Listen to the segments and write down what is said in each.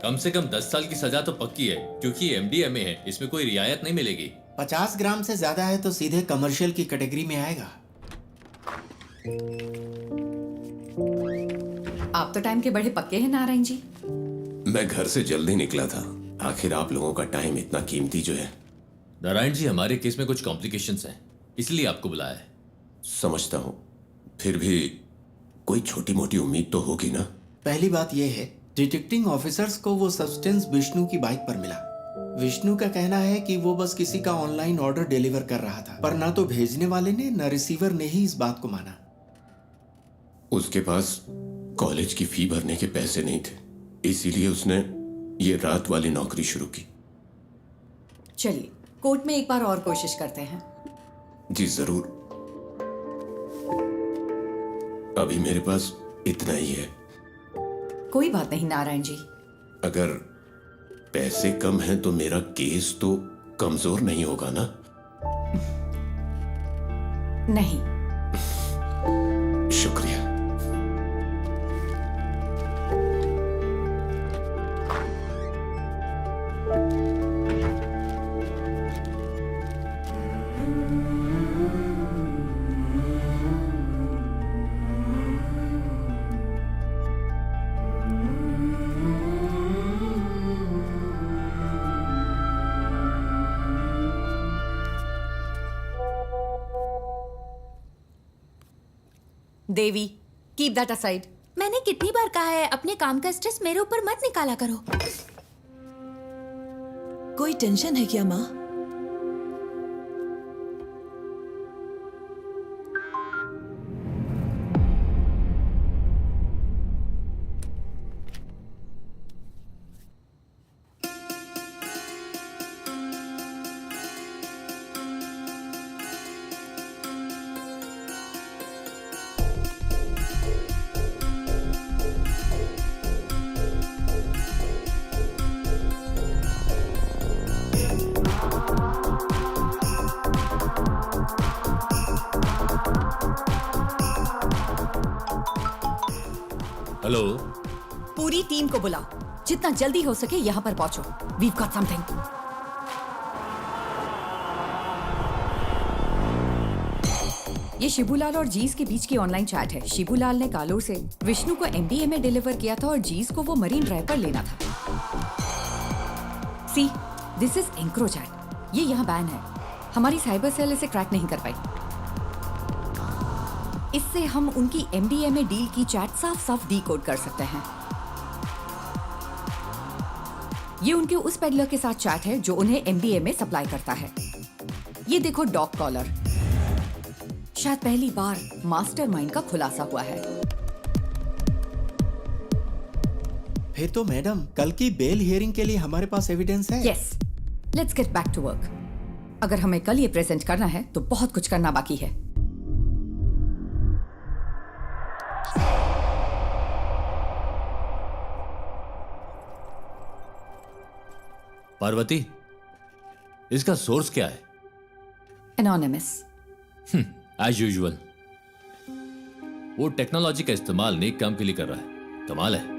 कम से कम 10 साल की सजा तो पक्की है, क्योंकि एमडीएमए है, इसमें कोई रियायत नहीं मिलेगी। 50 ग्राम से ज्यादा है तो सीधे कमर्शियल की कैटेगरी में आएगा। आप तो टाइम के बड़े पक्के हैं नारायण जी। मैं घर से जल्दी निकला था, आखिर आप लोगों का टाइम इतना कीमती जो है। नारायण जी, हमारे केस में कुछ कॉम्प्लिकेशंस हैं, इसलिए आपको बुलाया है। समझता हूं, फिर भी कोई छोटी मोटी उम्मीद तो होगी ना। पहली बात यह है, डिटेक्टिंग ऑफिसर्स को वो सब्सटेंस विष्णु की बाइक पर मिला। विष्णु का कहना है कि वो बस किसी का ऑनलाइन ऑर्डर डिलीवर कर रहा था, पर ना तो भेजने वाले ने न रिसीवर ने ही इस बात को माना। उसके पास कॉलेज की फी भरने के पैसे नहीं थे, इसीलिए उसने ये रात वाली नौकरी शुरू की। चलिए कोर्ट में एक बार और कोशिश करते हैं। जी जरूर, अभी मेरे पास इतना ही है। कोई बात नहीं नारायण जी। अगर पैसे कम हैं तो मेरा केस तो कमजोर नहीं होगा ना? नहीं। शुक्रिया। देवी, कीप दैट असाइड। मैंने कितनी बार कहा है अपने काम का स्ट्रेस मेरे ऊपर मत निकाला करो। कोई टेंशन है क्या माँ? हेलो। पूरी टीम को बुलाओ, जितना जल्दी हो सके यहाँ पर पहुंचो। We've got something. ये शिबूलाल और जीस के बीच की ऑनलाइन चैट है। शिबूलाल ने कालोर से विष्णु को एमडीए में डिलीवर किया था और जीस को वो मरीन ड्राइव पर लेना था। सी, दिस इज एंक्रोचैट। ये यहाँ बैन है। हमारी साइबर सेल इसे क्रैक नहीं कर पाई। इससे हम उनकी एमडीए में डील की चैट साफ साफ डीकोड कर सकते हैं। ये उनके उस पेडलर के साथ चैट है जो उन्हें एमडीए में सप्लाई करता है। ये देखो डॉग कॉलर। शायद पहली बार मास्टरमाइंड का खुलासा हुआ है। फिर तो मैडम, कल की बेल हियरिंग के लिए हमारे पास एविडेंस है। Yes, let's get back to work. अगर हमें कल ये प्रेजेंट करना है तो बहुत कुछ करना बाकी है। पार्वती, इसका सोर्स क्या है? एनोनिमस। As usual. वो टेक्नोलॉजी का इस्तेमाल नेक काम के लिए कर रहा है। कमाल है।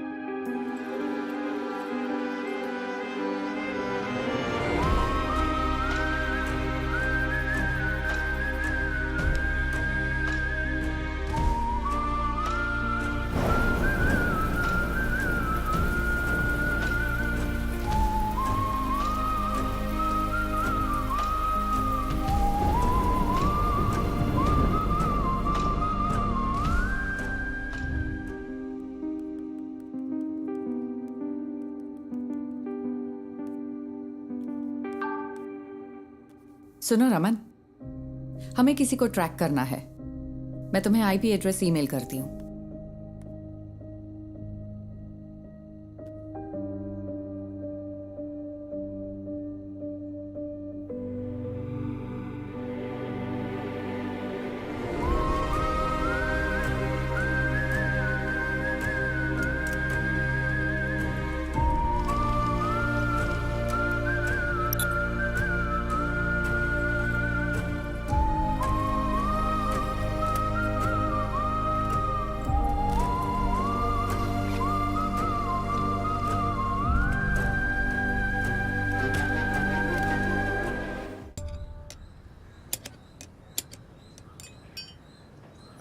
सुनो रमन, हमें किसी को ट्रैक करना है। मैं तुम्हें आईपी एड्रेस ईमेल करती हूँ।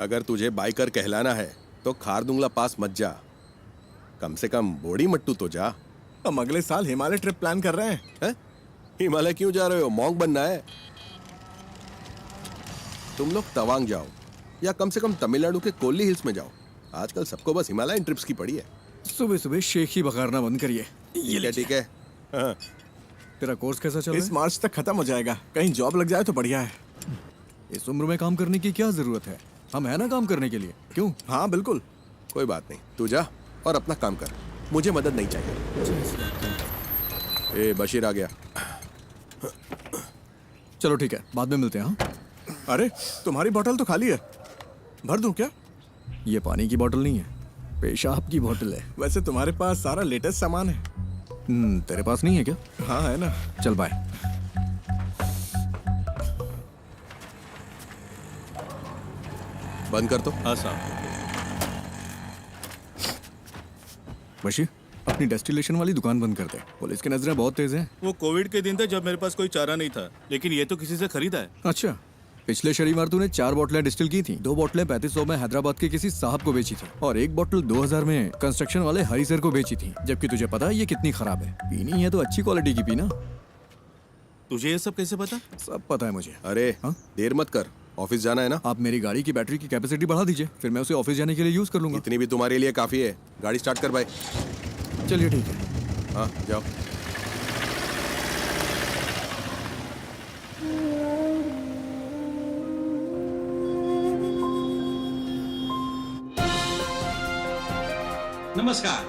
अगर तुझे बाइकर कहलाना है तो खारदुंगला पास मत जा, कम से कम बोड़ी मट्टू तो जा। हम अगले साल हिमालय ट्रिप प्लान कर रहे हैं। हिमालय क्यों जा रहे हो? मॉन्क बनना है? तुम लोग तवांग जाओ या कम से कम तमिलनाडु के कोल्ली हिल्स में जाओ। आजकल सबको बस हिमालयन ट्रिप्स की पड़ी है। सुबह सुबह शेख ही बघारना बंद करिए। ठीक है। हाँ। तेरा कोर्स कैसा चल रहा है? इस मार्च तक खत्म हो जाएगा। कहीं जॉब लग जाए तो बढ़िया है। इस उम्र में काम करने की क्या जरूरत है? हम है ना काम करने के लिए। क्यों? हाँ बिल्कुल। कोई बात नहीं, तू जा और अपना काम कर, मुझे मदद नहीं चाहिए। ए बशीर आ गया। चलो ठीक है, बाद में मिलते हैं। हाँ? अरे तुम्हारी बोतल तो खाली है, भर दूं क्या? ये पानी की बोतल नहीं है, पेशाब की बोतल है। वैसे तुम्हारे पास सारा लेटेस्ट सामान है। तेरे पास नहीं है क्या? हाँ है ना। चल बाय। बंद कर तो। हाँ साहब। बशीर, अपनी डेस्टिलेशन वाली दुकान बंद कर दे। पुलिस की नजरें बहुत तेज हैं। वो कोविड के दिन थे जब मेरे पास कोई चारा नहीं था, लेकिन ये तो किसी से खरीदा है। अच्छा, पिछले शनिवार तूने 4 बोतलें डिस्टिल की थी। 2 बोतलें 3500 में हैदराबाद के किसी साहब को बेची थी और 1 बोतल 2000 में कंस्ट्रक्शन वाले हरी सर को बेची थी। जबकि तुझे पता है ये कितनी खराब है। पीनी है तो अच्छी क्वालिटी की पीना। तुझे ये सब कैसे पता? सब पता है मुझे। अरे हाँ? देर मत कर, ऑफिस जाना है ना। आप मेरी गाड़ी की बैटरी की कैपेसिटी बढ़ा दीजिए, फिर मैं उसे ऑफिस जाने के लिए यूज कर लूंगा। इतनी भी तुम्हारे लिए काफी है। गाड़ी स्टार्ट कर भाई। चलिए ठीक है। हाँ जाओ। नमस्कार,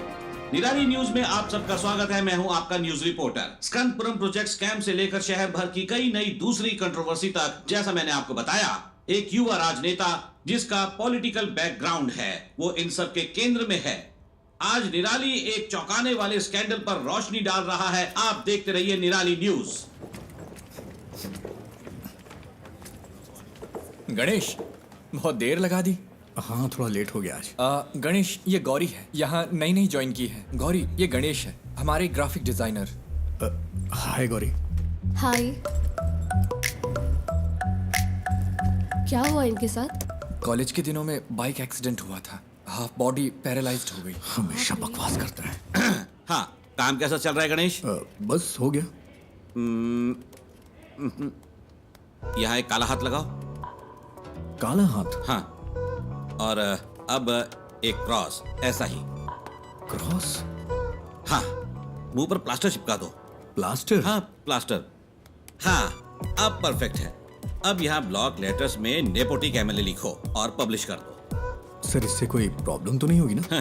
निराली न्यूज में आप सबका स्वागत है। मैं हूं आपका न्यूज रिपोर्टर। स्कंदपुरम प्रोजेक्ट स्कैम से लेकर शहर भर की कई नई दूसरी कंट्रोवर्सी तक, जैसा मैंने आपको बताया, एक युवा राजनेता जिसका पॉलिटिकल बैकग्राउंड है, वो इन सब के केंद्र में है। आज निराली एक चौंकाने वाले स्कैंडल पर रोशनी डाल रहा है। आप देखते रहिए निराली न्यूज। गणेश, बहुत देर लगा दी। हाँ, थोड़ा लेट हो गया आज। गणेश, ये गौरी है, यहाँ नई ज्वाइन की है। गौरी, ये गणेश है, हमारे ग्राफिक डिजाइनर। हाय गौरी। हाय। क्या हुआ इनके साथ? कॉलेज के दिनों में बाइक एक्सीडेंट हुआ था, हाफ बॉडी पैरालाइज्ड हो गई। हमेशा बकवास करता है। हाँ, काम कैसा चल रहा है गणेश? बस हो गया। यहाँ एक काला हाथ लगाओ। काला हाथ? हाँ, और अब एक क्रॉस, ऐसा ही। क्रॉस? हाँ, मुंह पर प्लास्टर चिपका दो। प्लास्टर? हाँ, प्लास्टर। हाँ, अब परफेक्ट है। अब यहाँ ब्लॉक लेटर्स में नेपोटिक एमएलए लिखो और पब्लिश कर दो। सर, इससे कोई प्रॉब्लम तो नहीं होगी ना? हाँ,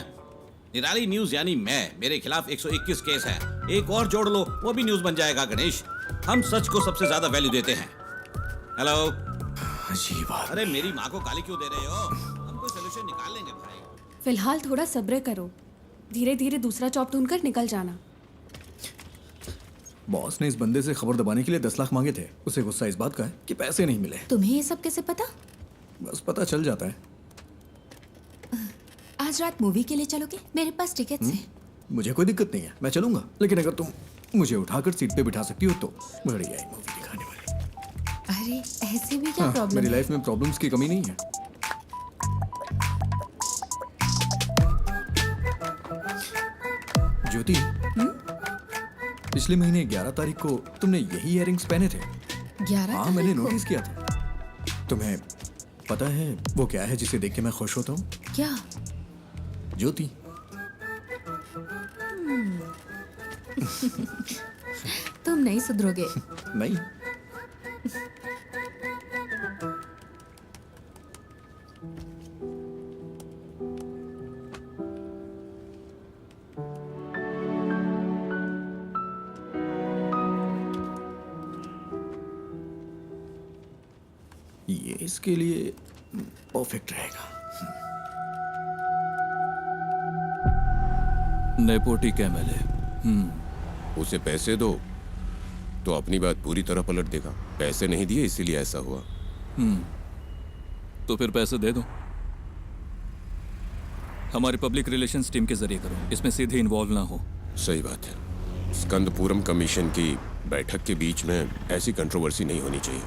निराली न्यूज यानी मेरे खिलाफ 121 केस है। एक और जोड़ लो, वो भी न्यूज बन जाएगा। गणेश, हम सच को सबसे ज्यादा वैल्यू देते हैं। हेलो। अजीब बात। अरे मेरी माँ को गाली क्यों दे रहे हो? हम कोई सोल्यूशन निकाल लेंगे भाई। फिलहाल थोड़ा सब्र करो, धीरे धीरे दूसरा जॉब ढूंढकर निकल जाना। बॉस ने इस बंदे से खबर दबाने के लिए 10 लाख मांगे थे। उसे गुस्सा इस बात का है कि पैसे नहीं मिले। तुम्हें ये सब कैसे पता? बस पता चल जाता है। आज रात मूवी के लिए चलोगे? मेरे पास टिकट्स हैं। मुझे कोई दिक्कत नहीं है, मैं चलूंगा। लेकिन अगर तुम मुझे उठाकर सीट पे बिठा सकती हो तो बढ़िया है मूवी दिखाने वाली। अरे ऐसे भी क्या प्रॉब्लम? मेरी लाइफ में प्रॉब्लम्स की कमी नहीं है। ज्योति, पिछले महीने 11 तारीख को तुमने यही इयररिंग्स पहने थे। 11? हाँ, मैंने नोटिस किया था। तुम्हें पता है वो क्या है जिसे देख के मैं खुश होता हूँ? क्या? ज्योति। तुम नहीं सुधरोगे। नहीं। ये इसके लिए परफेक्ट रहेगा। नेपोटिक एमएलए। उसे पैसे दो तो अपनी बात पूरी तरह पलट देगा। पैसे नहीं दिए इसीलिए ऐसा हुआ। तो फिर पैसे दे दो। हमारी पब्लिक रिलेशंस टीम के जरिए करो, इसमें सीधे इन्वॉल्व ना हो। सही बात है। स्कंदपुरम कमीशन की बैठक के बीच में ऐसी कंट्रोवर्सी नहीं होनी चाहिए।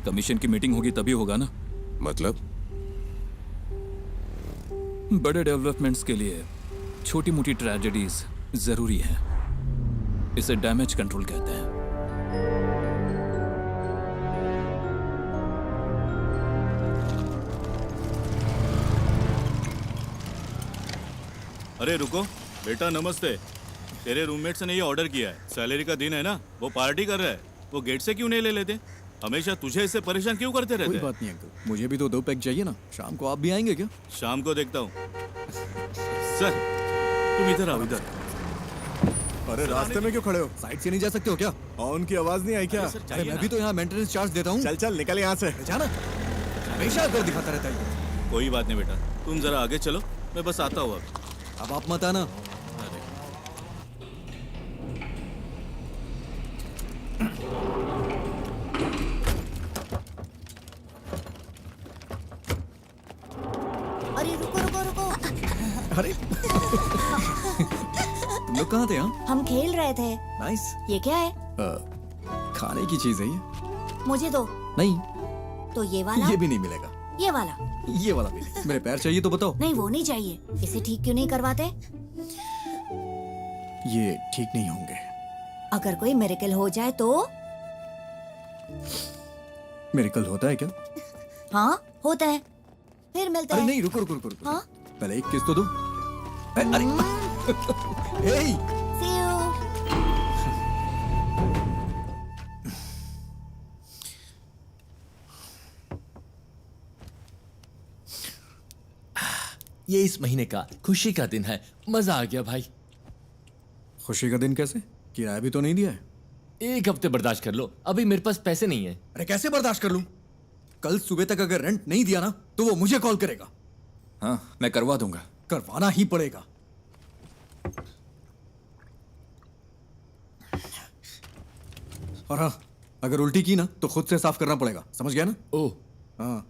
कमीशन की मीटिंग होगी तभी होगा ना। मतलब? बड़े डेवलपमेंट्स के लिए छोटी मोटी ट्रेजेडीज जरूरी है। इसे डैमेज कंट्रोल कहते हैं। अरे रुको बेटा, नमस्ते। तेरे रूममेट्स ने ये ऑर्डर किया है। सैलरी का दिन है ना, वो पार्टी कर रहा है। वो गेट से क्यों नहीं ले लेते? हमेशा तुझे इससे परेशान क्यों करते रहते? कोई बात नहीं अंकल, मुझे भी तो 2 पैक चाहिए ना। शाम को आप भी आएंगे क्या? शाम को देखता हूँ। सर तुम इधर आओ, इधर। अरे रास्ते में क्यों खड़े हो? साइड से नहीं जा सकते हो क्या? हॉर्न की आवाज नहीं आई क्या? अरे मैं भी तो यहाँ मेंटेनेंस चार्ज देता हूँ। चल चल निकल यहाँ से। जाना हमेशा कर दिखाता रहता है। कोई बात नहीं बेटा, तुम जरा आगे चलो, मैं बस आता हूँ अब आप मत आना। अरे रुको रुको रुको। अरे लोग कहाँ थे? हम खेल रहे थे। नाइस। ये क्या है? खाने की चीज है ये। मुझे दो। नहीं, तो ये वाला? ये भी नहीं मिलेगा। ये वाला? ये वाला भी नहीं। मेरे पैर चाहिए तो बताओ। नहीं वो नहीं चाहिए। इसे ठीक क्यों नहीं करवाते? ये ठीक नहीं होंगे। अगर कोई मिरेकल हो जाए तो? मिरेकल होता है क्या? हाँ होता है। फिर मिलता अरे है। नहीं, रुको रुको रुको रुको। हाँ? पहले एक किस तो दो। अरे हे See you. ये इस महीने का खुशी का दिन है। मजा आ गया भाई। खुशी का दिन कैसे? किराया भी तो नहीं दिया है। 1 हफ्ते बर्दाश्त कर लो, अभी मेरे पास पैसे नहीं है। अरे कैसे बर्दाश्त कर लूं? कल सुबह तक अगर रेंट नहीं दिया ना तो वो मुझे कॉल करेगा। हाँ मैं करवा दूंगा। करवाना ही पड़ेगा। और हाँ, अगर उल्टी की ना तो खुद से साफ करना पड़ेगा, समझ गया ना? ओह हाँ।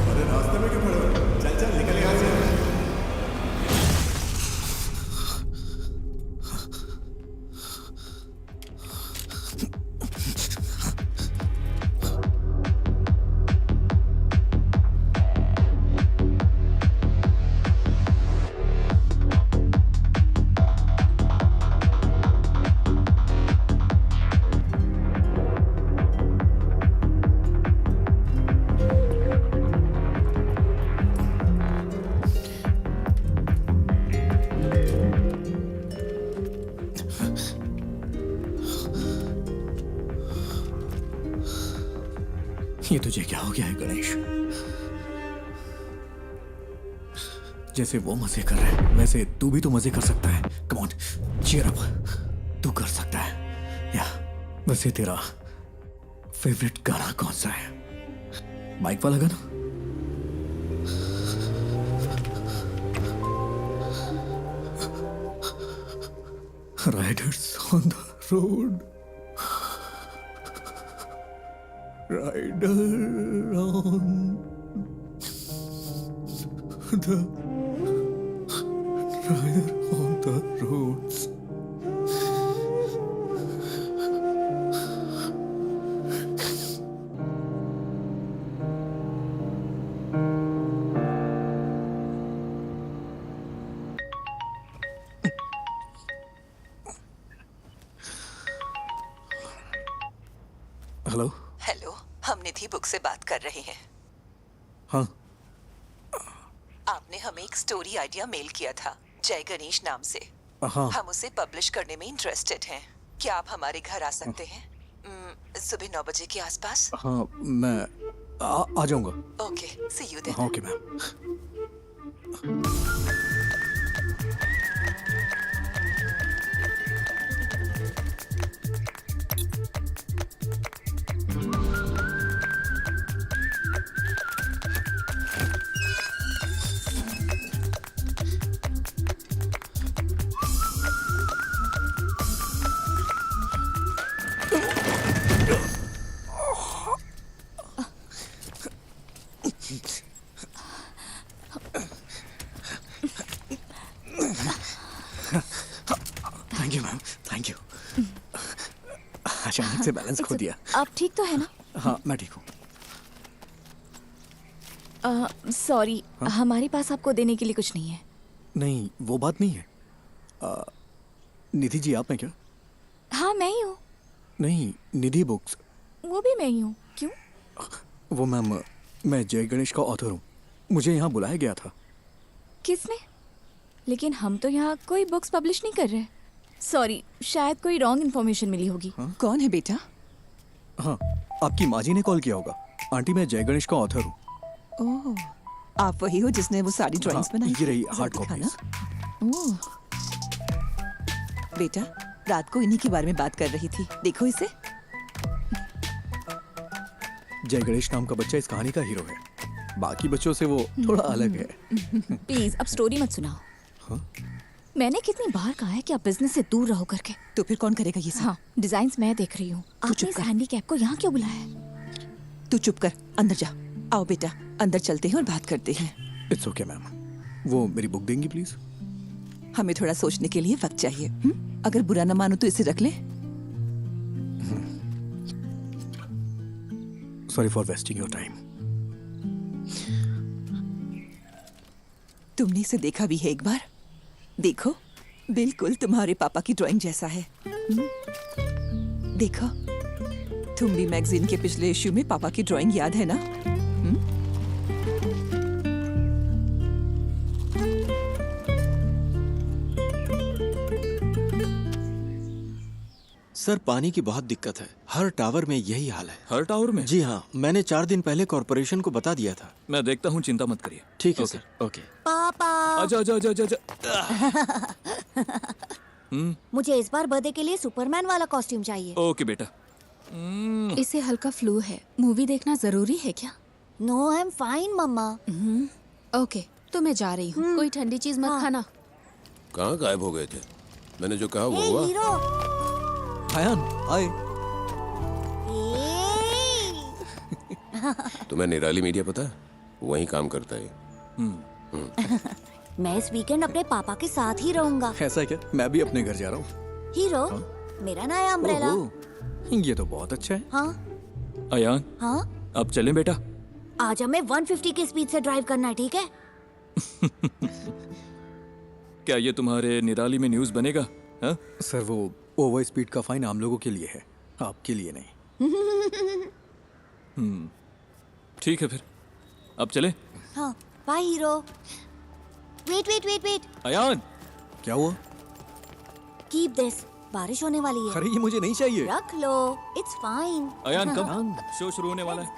अरे रास्ते में क्यों खड़े हो? चल चल निकल यहाँ से। ये तुझे क्या हो गया है गणेश? जैसे वो मजे कर रहे हैं वैसे तू भी तो मजे कर सकता है। Come on, cheer up. तू कर सकता है। या वैसे तेरा फेवरेट गाना कौन सा है? बाइक वाला गाना? Riders on the road, rider on the rider on the roads. Hello. Hello, हम निधि बुक से बात कर रहे हैं। हाँ। आपने हमें एक स्टोरी आइडिया मेल किया था जय गणेश नाम से। हाँ। हम उसे पब्लिश करने में इंटरेस्टेड हैं। क्या आप हमारे घर आ सकते हैं? सुबह 9 बजे के आसपास। हाँ, मैं आ जाऊंगा। Okay, see you then. Okay ma'am. Thank you ma'am, thank you. अचानक से बैलेंस खो दिया। आप ठीक तो है ना? हाँ मैं ठीक हूँ। सॉरी, हमारे पास आपको देने के लिए कुछ नहीं है। नहीं वो बात नहीं है। निधि जी आप हैं क्या? हाँ मैं ही हूँ। नहीं निधि बुक्स। वो भी मैं ही हूँ। क्यों? वो मैम मैं जय गणेश का ऑथर हूँ, मुझे यहाँ बुलाया गया था। किसने? लेकिन हम तो यहाँ कोई बुक्स पब्लिश नहीं कर रहे। सॉरी, शायद कोई रॉन्ग इन्फॉर्मेशन मिली होगी। कौन है बेटा? हाँ आपकी माँ जी ने कॉल किया होगा। आंटी मैं जय गणेश का ऑथर हूँ। ओह, आप वही हो जिसने वो सारी ड्राइंग्स बनाई? ये रही जरा हार्ड दिखाना। कॉपीज। ओह, बेटा रात को इन्हीं के बारे में बात कर रही थी, देखो इसे। जय गणेश नाम का बच्चा इस कहानी का हीरो है, बाकी बच्चों से वो थोड़ा अलग है। प्लीज अब स्टोरी मत सुनाओ। मैंने कितनी बार कहा है कि आप बिजनेस से दूर रहो करके। तो फिर कौन करेगा ये सब? हाँ, डिजाइन्स मैं देख रही हूँ। आपने इस हैंडीकैप को यहाँ क्यों बुलाया है? तू चुप कर, अंदर जा। आओ बेटा, अंदर चलते हैं और बात करते हैं। It's okay ma'am. वो मेरी बुक देंगी प्लीज? हमें थोड़ा सोचने के लिए वक्त चाहिए। अगर बुरा न मानो तो इसे रख ले। Sorry for wasting your time. तुमने इसे देखा भी है एक बार? देखो, बिल्कुल तुम्हारे पापा की ड्राइंग जैसा है। देखो, तुम भी मैगजीन के पिछले इश्यू में पापा की ड्राइंग याद है ना? सर पानी की बहुत दिक्कत है, हर टावर में यही हाल है। हर टावर में? जी हाँ, मैंने 4 दिन पहले कॉर्पोरेशन को बता दिया था। मैं देखता हूँ, चिंता मत करिए। ठीक है सर। ओके। पापा आजा आजा आजा आजा। मुझे इस बार बर्थडे के लिए सुपरमैन वाला कॉस्ट्यूम चाहिए। ओके बेटा। इसे हल्का फ्लू है, मूवी देखना जरूरी है क्या? नो आई एम फाइन मम्मा। ओके तो मैं जा रही हूँ। कोई ठंडी चीज मत खाना। कहाँ गायब हो गए थे? मैंने जो कहा वो हुआ? हीरो। अयान हाय। तुम्हें निराली मीडिया पता है? वहीं काम करता है। मैं इस वीकेंड अपने पापा के साथ ही रहूंगा। ऐसा है क्या? मैं भी अपने घर जा रहा हूँ। हीरो, मेरा नया अम्ब्रेला। ये तो बहुत अच्छा है। हाँ अयान हाँ, अब चलें बेटा? आज हमें 150 की स्पीड से ड्राइव करना है, ठीक है? क्या ये तुम्हारे निराली में न्यूज़ बनेगा? हा? सर वो ओवर स्पीड का फाइन आम लोगों के लिए है, आपके लिए नहीं। ठीक है फिर, अब चले? हाँ, bye hero. Wait wait wait wait. Ayaan क्या हुआ? कीप दिस, बारिश होने वाली है। अरे ये मुझे नहीं चाहिए। रख लो, इट्स फाइन। अयान कब शो शुरू होने वाला है?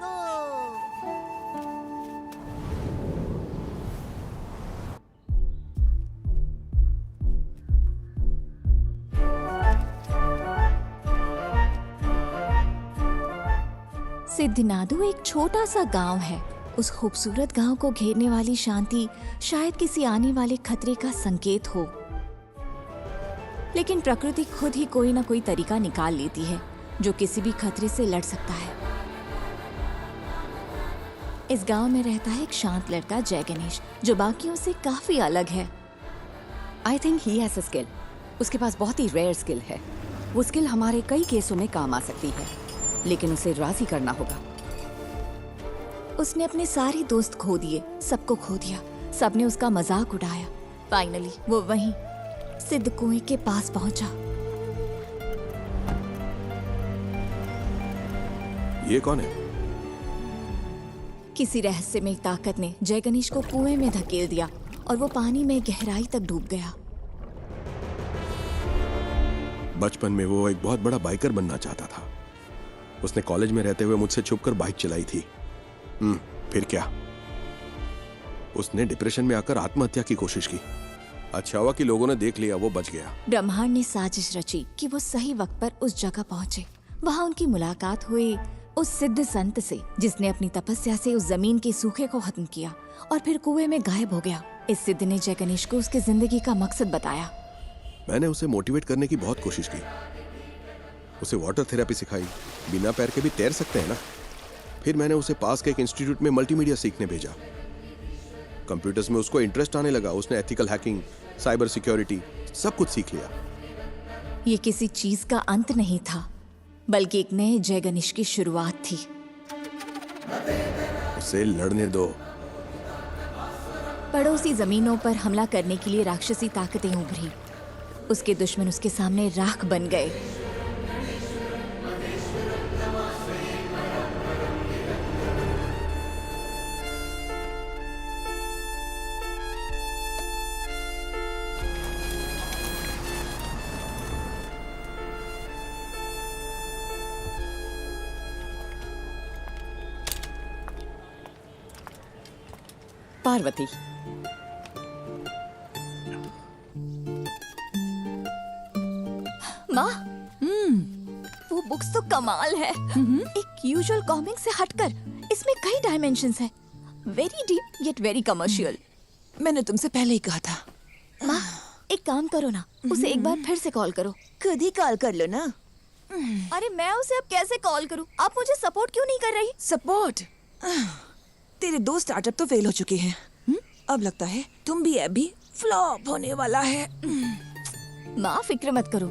सिद्धनादु एक छोटा सा गांव है। उस खूबसूरत गांव को घेरने वाली शांति शायद किसी आने वाले खतरे का संकेत हो, लेकिन प्रकृति खुद ही कोई ना कोई तरीका निकाल लेती है जो किसी भी खतरे से लड़ सकता है। इस गांव में रहता है एक शांत लड़का जय गणेश, जो बाकियों से काफी अलग है। I think he has a skill. उसके पास बहुत ही रेयर स्किल है। वो स्किल हमारे कई केसों में काम आ सकती है, लेकिन उसे राजी करना होगा। उसने अपने सारे दोस्त खो दिए, सबको खो दिया, सबने उसका मजाक उड़ाया। फाइनली वो वहीं सिद्ध कुएं के पास पहुंचा। ये कौन है? किसी रहस्यमय ताकत ने जय गणेश को कुएं में धकेल दिया और वो पानी में गहराई तक डूब गया। बचपन में वो एक बहुत बड़ा बाइकर बनना चाहता था। उसने कॉलेज में रहते हुए मुझसे छुपकर बाइक चलाई थी। फिर क्या? उसने डिप्रेशन में आकर आत्महत्या की कोशिश की। अच्छा हुआ कि लोगों ने देख लिया, वो बच गया। ब्रह्मांड ने साजिश रची कि वो सही वक्त पर उस जगह पहुंचे। वहाँ उनकी मुलाकात हुई उस सिद्ध संत से जिसने अपनी तपस्या से उस जमीन के सूखे को खत्म किया और फिर कुएं में गायब हो गया। इस सिद्ध ने जय गणेश को उसकी जिंदगी का मकसद बताया। मैंने उसे मोटिवेट करने की बहुत कोशिश की, उसे वाटर थेरेपी सिखाई। बिना पैर के भी तैर सकते हैं ना। फिर मैंने उसे पास के एक इंस्टीट्यूट में मल्टीमीडिया सीखने भेजा। कंप्यूटर्स में उसको इंटरेस्ट आने लगा। उसने एथिकल हैकिंग, साइबर सिक्योरिटी सब कुछ सीख लिया। ये किसी चीज का अंत नहीं था, बल्कि एक नए जय गणेश की शुरुआत थी। उसे लड़ने दो। पड़ोसी जमीनों पर हमला करने के लिए राक्षसी ताकतें उभरी। उसके दुश्मन उसके सामने राख बन गए। पार्वती, माँ, वो बुक्स तो कमाल है। एक यूजुअल कॉमिक से हटकर इसमें कई डायमेंशंस हैं। Very deep yet very commercial. मैंने तुमसे पहले ही कहा था। माँ, एक काम करो ना, उसे एक बार फिर से कॉल करो। खुद ही कॉल कर लो ना। अरे मैं उसे अब कैसे कॉल करूँ? आप मुझे सपोर्ट क्यों नहीं कर रही? सपोर्ट? तेरे 2 स्टार्टअप तो फेल हो चुके हैं। अब लगता है तुम भी ऐप भी फ्लॉप होने वाला है। माँ फिक्र मत करो।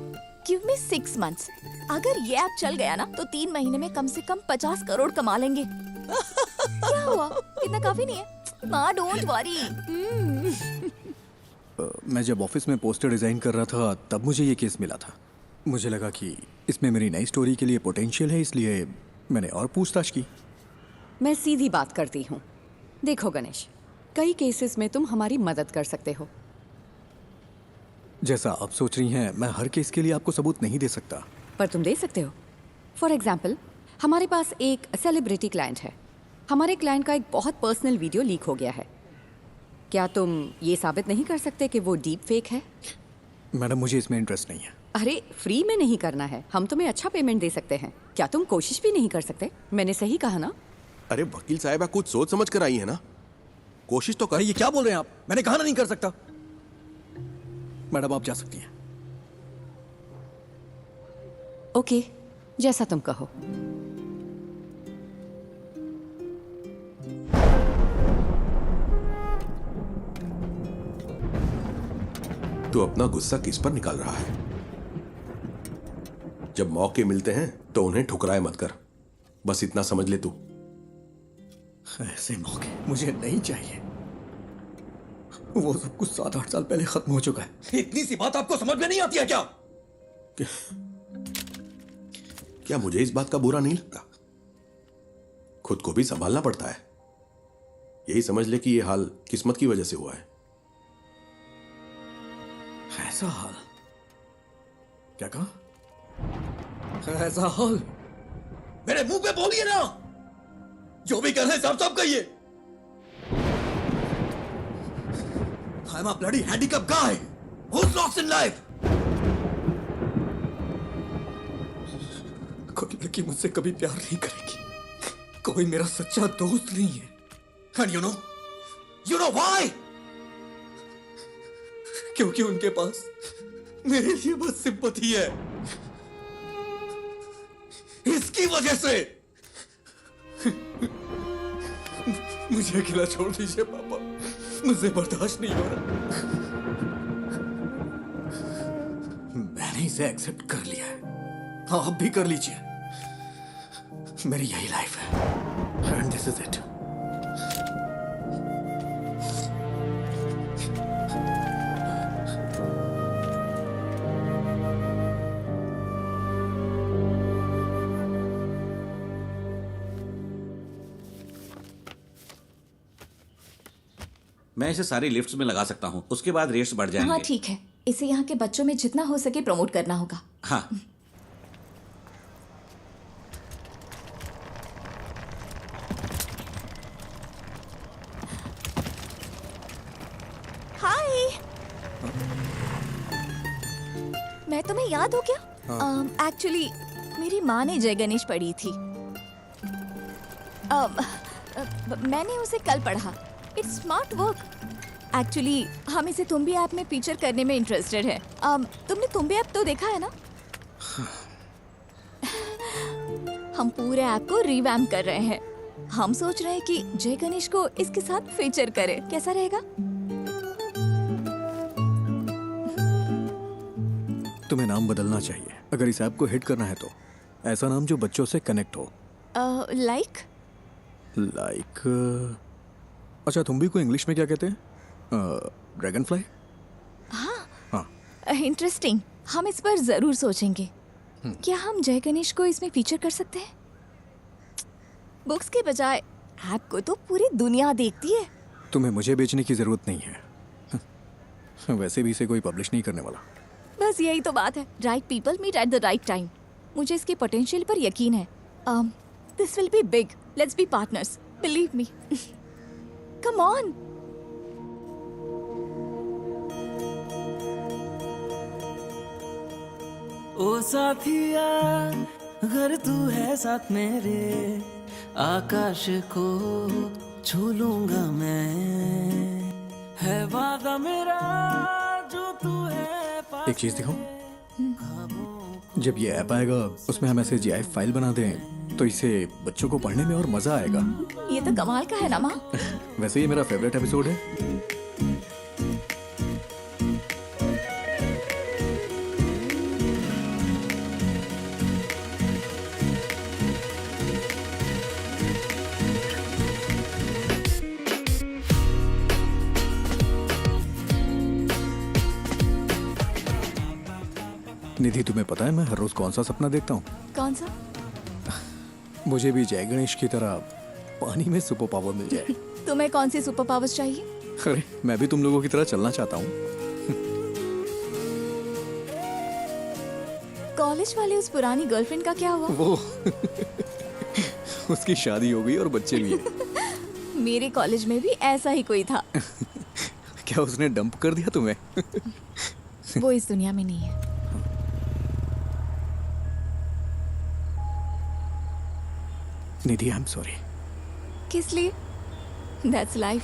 Give me 6 months। अगर ये ऐप चल गया ना तो 3 महीने में कम से कम 50 करोड़ कमा लेंगे। क्या हुआ? इतना काफी नहीं है? माँ डोंट वरी। मैं जब ऑफिस में पोस्टर डिजाइन कर रहा था तब मुझे ये केस मिला था। मुझे लगा कि इसमें मेरी नई स्टोरी के लिए पोटेंशियल है, इसलिए मैंने और पूछताछ की। मैं सीधी बात करती हूँ। देखो गणेश, कई केसेस में तुम हमारी मदद कर सकते हो। जैसा आप सोच रही हैं, मैं हर केस के लिए आपको सबूत नहीं दे सकता। पर तुम दे सकते हो। फॉर एग्जाम्पल, हमारे पास एक सेलिब्रिटी क्लाइंट है। हमारे क्लाइंट का एक बहुत पर्सनल वीडियो लीक हो गया है। क्या तुम ये साबित नहीं कर सकते कि वो डीप फेक है? मैडम, मुझे इसमें इंटरेस्ट नहीं है। अरे फ्री में नहीं करना है, हम तुम्हें अच्छा पेमेंट दे सकते हैं। क्या तुम कोशिश भी नहीं कर सकते? मैंने सही कहा ना? अरे वकील साहब, कुछ सोच समझ कर आई है ना। कोशिश तो कर। ये क्या बोल रहे हैं आप? मैंने कहा ना नहीं कर सकता। मैडम आप जा सकती हैं। ओके, जैसा तुम कहो। तू अपना गुस्सा किस पर निकाल रहा है? जब मौके मिलते हैं तो उन्हें ठुकराए मत कर। बस इतना समझ ले तू। ऐसे मौके मुझे नहीं चाहिए। वो सब कुछ 7-8 साल पहले खत्म हो चुका है। इतनी सी बात आपको समझ में नहीं आती है क्या? क्या मुझे इस बात का बुरा नहीं लगता? खुद को भी संभालना पड़ता है। यही समझ ले कि ये हाल किस्मत की वजह से हुआ है। ऐसा हाल? क्या कहा? ऐसा हाल? मेरे मुंह पे बोलिए ना। जो भी कर रहे हैं साफ साफ कहिए। I'm a bloody handicapped guy who's lost in life. कोई लड़की मुझसे कभी प्यार नहीं करेगी। कोई मेरा सच्चा दोस्त नहीं है। And you know why? क्योंकि उनके पास मेरे लिए बस सिंपैथी है। इसकी वजह से मुझे अकेला छोड़ दीजिए पापा। मुझे बर्दाश्त नहीं हो रहा। मैंने इसे एक्सेप्ट कर लिया है। आप भी कर लीजिए। मेरी यही लाइफ है। And this is it. मैं इसे सारी लिफ्ट्स में लगा सकता हूँ, उसके बाद रेट्स बढ़ जाएंगे। हाँ ठीक है, इसे यहाँ के बच्चों में जितना हो सके प्रमोट करना होगा। हाँ। मैं तुम्हें याद हो क्या? एक्चुअली मेरी माँ ने जय गणेश पढ़ी थी। मैंने उसे कल पढ़ा। It's smart work. एक्चुअली हम इसे तुम्बी ऐप में फीचर करने में इंटरेस्टेड है। तुमने तुम्बी ऐप तो देखा है ना? हम पूरे ऐप को रिवैम्प कर रहे हैं। हम सोच रहे हैं कि जय गणेश को इसके साथ फीचर करें। कैसा रहेगा? तुम्हें नाम बदलना चाहिए अगर इस ऐप को हिट करना है तो। ऐसा नाम जो बच्चों से कनेक्ट हो। लाइक अच्छा, तुम भी को इंग्लिश में क्या कहते हैं? Dragon fly. हाँ, इंटरेस्टिंग। हम इस पर जरूर सोचेंगे। क्या हम जय गणेश को इसमें फीचर कर सकते हैं? बुक्स के बजाय ऐप को तो पूरी दुनिया देखती है। तुम्हें मुझे बेचने की जरूरत नहीं है। वैसे भी इसे कोई पब्लिश नहीं करने वाला। बस यही तो बात है। Right people meet at the right time. मुझे इसके पोटेंशियल पर यकीन है। This will be big. Let's be partners. Believe me. Come on. ओ साथिया, अगर तू है साथ मेरे, आकाश को छू लूंगा मैं। है वादा मेरा जो तू है। एक चीज दिखाऊं? जब ये ऐप आएगा उसमें हम ऐसे GIF फाइल बना दें तो इसे बच्चों को पढ़ने में और मजा आएगा। ये तो कमाल का है ना माँ? वैसे ये मेरा फेवरेट एपिसोड है। निधि, तुम्हें पता है मैं हर रोज कौन सा सपना देखता हूँ? कौन सा? मुझे भी जय गणेश की तरह पानी में सुपर पावर मिल जाए। तुम्हें कौन सी सुपर पावर्स चाहिए? अरे मैं भी तुम लोगों की तरह चलना चाहता हूँ। कॉलेज वाले उस पुरानी गर्लफ्रेंड का क्या हुआ? वो उसकी शादी हो गई और बच्चे भी हैं। मेरे कॉलेज में भी ऐसा ही कोई था। क्या उसने डंप कर दिया तुम्हें? वो इस दुनिया में नहीं है। निधि, आई एम सॉरी। किस लिए? That's life.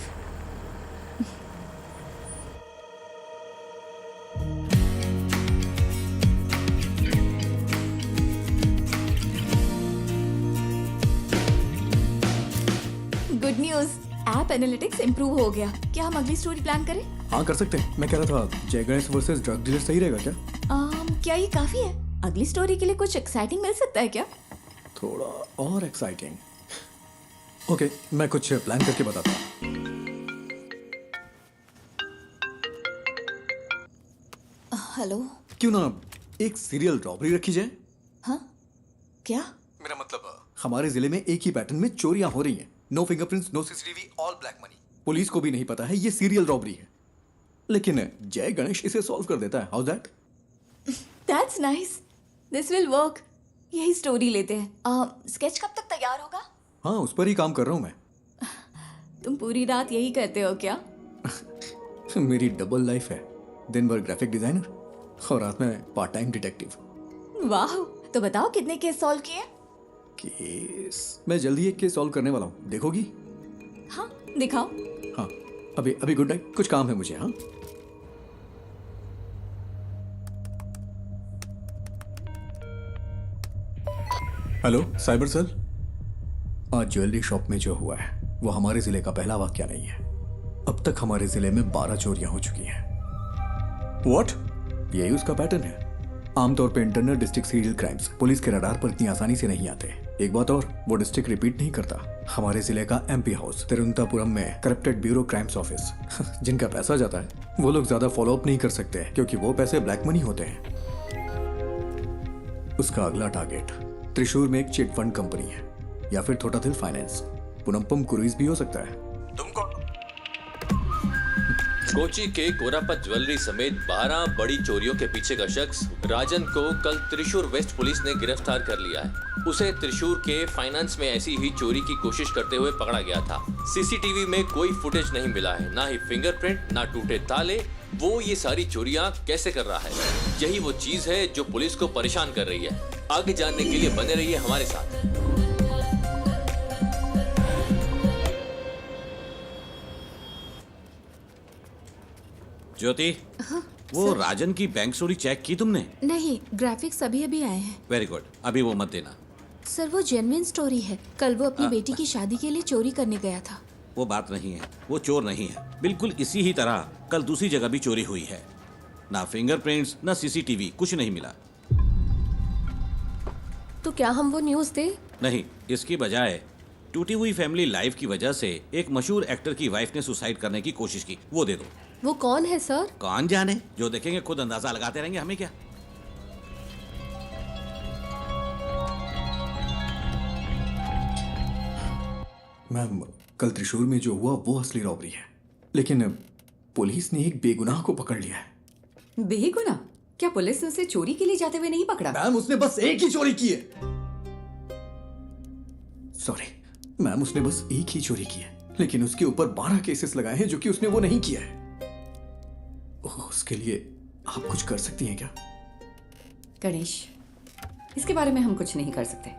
Good news, app analytics improve हो गया। क्या हम अगली स्टोरी प्लान करें? हाँ, कर सकते हैं। मैं कह रहा था जय गणेश वर्सेस ड्रग डीलर सही रहेगा क्या? क्या ये काफी है? अगली स्टोरी के लिए कुछ एक्साइटिंग मिल सकता है क्या? थोड़ा और एक्साइटिंग। ओके, मैं कुछ प्लान करके बताता हूँ। हेलो। क्यों ना एक सीरियल रॉबरी रखी जाए? हाँ? क्या? मेरा मतलब हमारे जिले में एक ही पैटर्न में चोरियां हो रही हैं। No fingerprints, no CCTV, all black money. Police को भी नहीं पता है ये सीरियल रॉबरी है, लेकिन जय गणेश इसे सॉल्व कर देता है। How that? That's nice. This will work. यही स्टोरी लेते हैं। स्केच कब तक तैयार होगा? हाँ, उस पर ही काम कर रहा हूँ मैं। तुम पूरी रात यही करते हो क्या? मेरी डबल लाइफ है। दिन भर ग्राफिक डिजाइनर और रात में पार्ट टाइम डिटेक्टिव। वाह, तो बताओ कितने केस सॉल्व किए? केस मैं जल्दी एक केस सॉल्व करने वाला हूँ, देखोगी? हाँ, दिखाओ। हाँ, अभी गुड नाइट, कुछ काम है मुझे। हाँ, हेलो साइबर सेल। आज ज्वेलरी शॉप में जो हुआ है वो हमारे जिले का पहला वाकया नहीं है। अब तक हमारे जिले में 12 चोरियां हो चुकी हैं। व्हाट? यही उसका पैटर्न है। आमतौर पे internal district serial crimes police के रडार पर इतनी आसानी से नहीं आते। एक बात और, वो डिस्ट्रिक्ट रिपीट नहीं करता। हमारे जिले का MP हाउस तिरुवनंतपुरम में करप्टेड ब्यूरो क्राइम्स ऑफिस, जिनका पैसा जाता है वो लोग ज्यादा फॉलो अप नहीं कर सकते क्योंकि वो पैसे ब्लैक मनी होते हैं। उसका अगला टारगेट त्रिशूर में एक चिट फंड कंपनी है या फिर थोटाथिल फाइनेंस। पुनम्पम क्रूइज भी हो सकता है। तुम कौन? कोची के कोरापत ज्वेलरी समेत 12 बड़ी चोरियों के पीछे का शख्स राजन को कल त्रिशूर वेस्ट पुलिस ने गिरफ्तार कर लिया है। उसे त्रिशूर के फाइनेंस में ऐसी ही चोरी की कोशिश करते हुए पकड़ा गया था। सीसीटीवी में कोई फुटेज नहीं मिला है, ना ही फिंगरप्रिंट, ना टूटे ताले। वो ये सारी चोरियां कैसे कर रहा है, यही वो चीज है जो पुलिस को परेशान कर रही है। आगे जानने के लिए बने रहिए हमारे साथ। ज्योति, वो राजन की बैंक चोरी चेक की तुमने? नहीं, ग्राफिक्स अभी अभी आए हैं। वेरी गुड, अभी वो मत देना। सर वो जेन्युइन स्टोरी है। कल वो अपनी बेटी की शादी के लिए चोरी करने गया था। वो बात नहीं है, वो चोर नहीं है। बिल्कुल इसी ही तरह कल दूसरी जगह भी चोरी हुई है। ना फिंगरप्रिंट्स, ना सीसीटीवी, कुछ नहीं मिला। तो क्या हम वो न्यूज़ दें? नहीं, इसकी बजाय टूटी हुई फैमिली लाइफ की वजह से एक मशहूर एक्टर की वाइफ ने सुसाइड करने की कोशिश की, वो दे दो। वो कौन है सर? कौन जाने, जो देखेंगे खुद अंदाजा लगाते रहेंगे, हमें क्या। मैम, कल त्रिशूर में जो हुआ वो असली रॉबरी है, लेकिन पुलिस ने एक बेगुनाह को पकड़ लिया है। बेगुनाह? क्या पुलिस ने उसे चोरी के लिए जाते हुए नहीं पकड़ा? मैम, उसने बस एक ही चोरी की है। सॉरी मैम, उसने बस एक ही चोरी की है, लेकिन उसके ऊपर 12 केसेस लगाए हैं जो कि उसने वो नहीं किया है। उसके लिए आप कुछ कर सकती हैं क्या? गणेश, इसके बारे में हम कुछ नहीं कर सकते।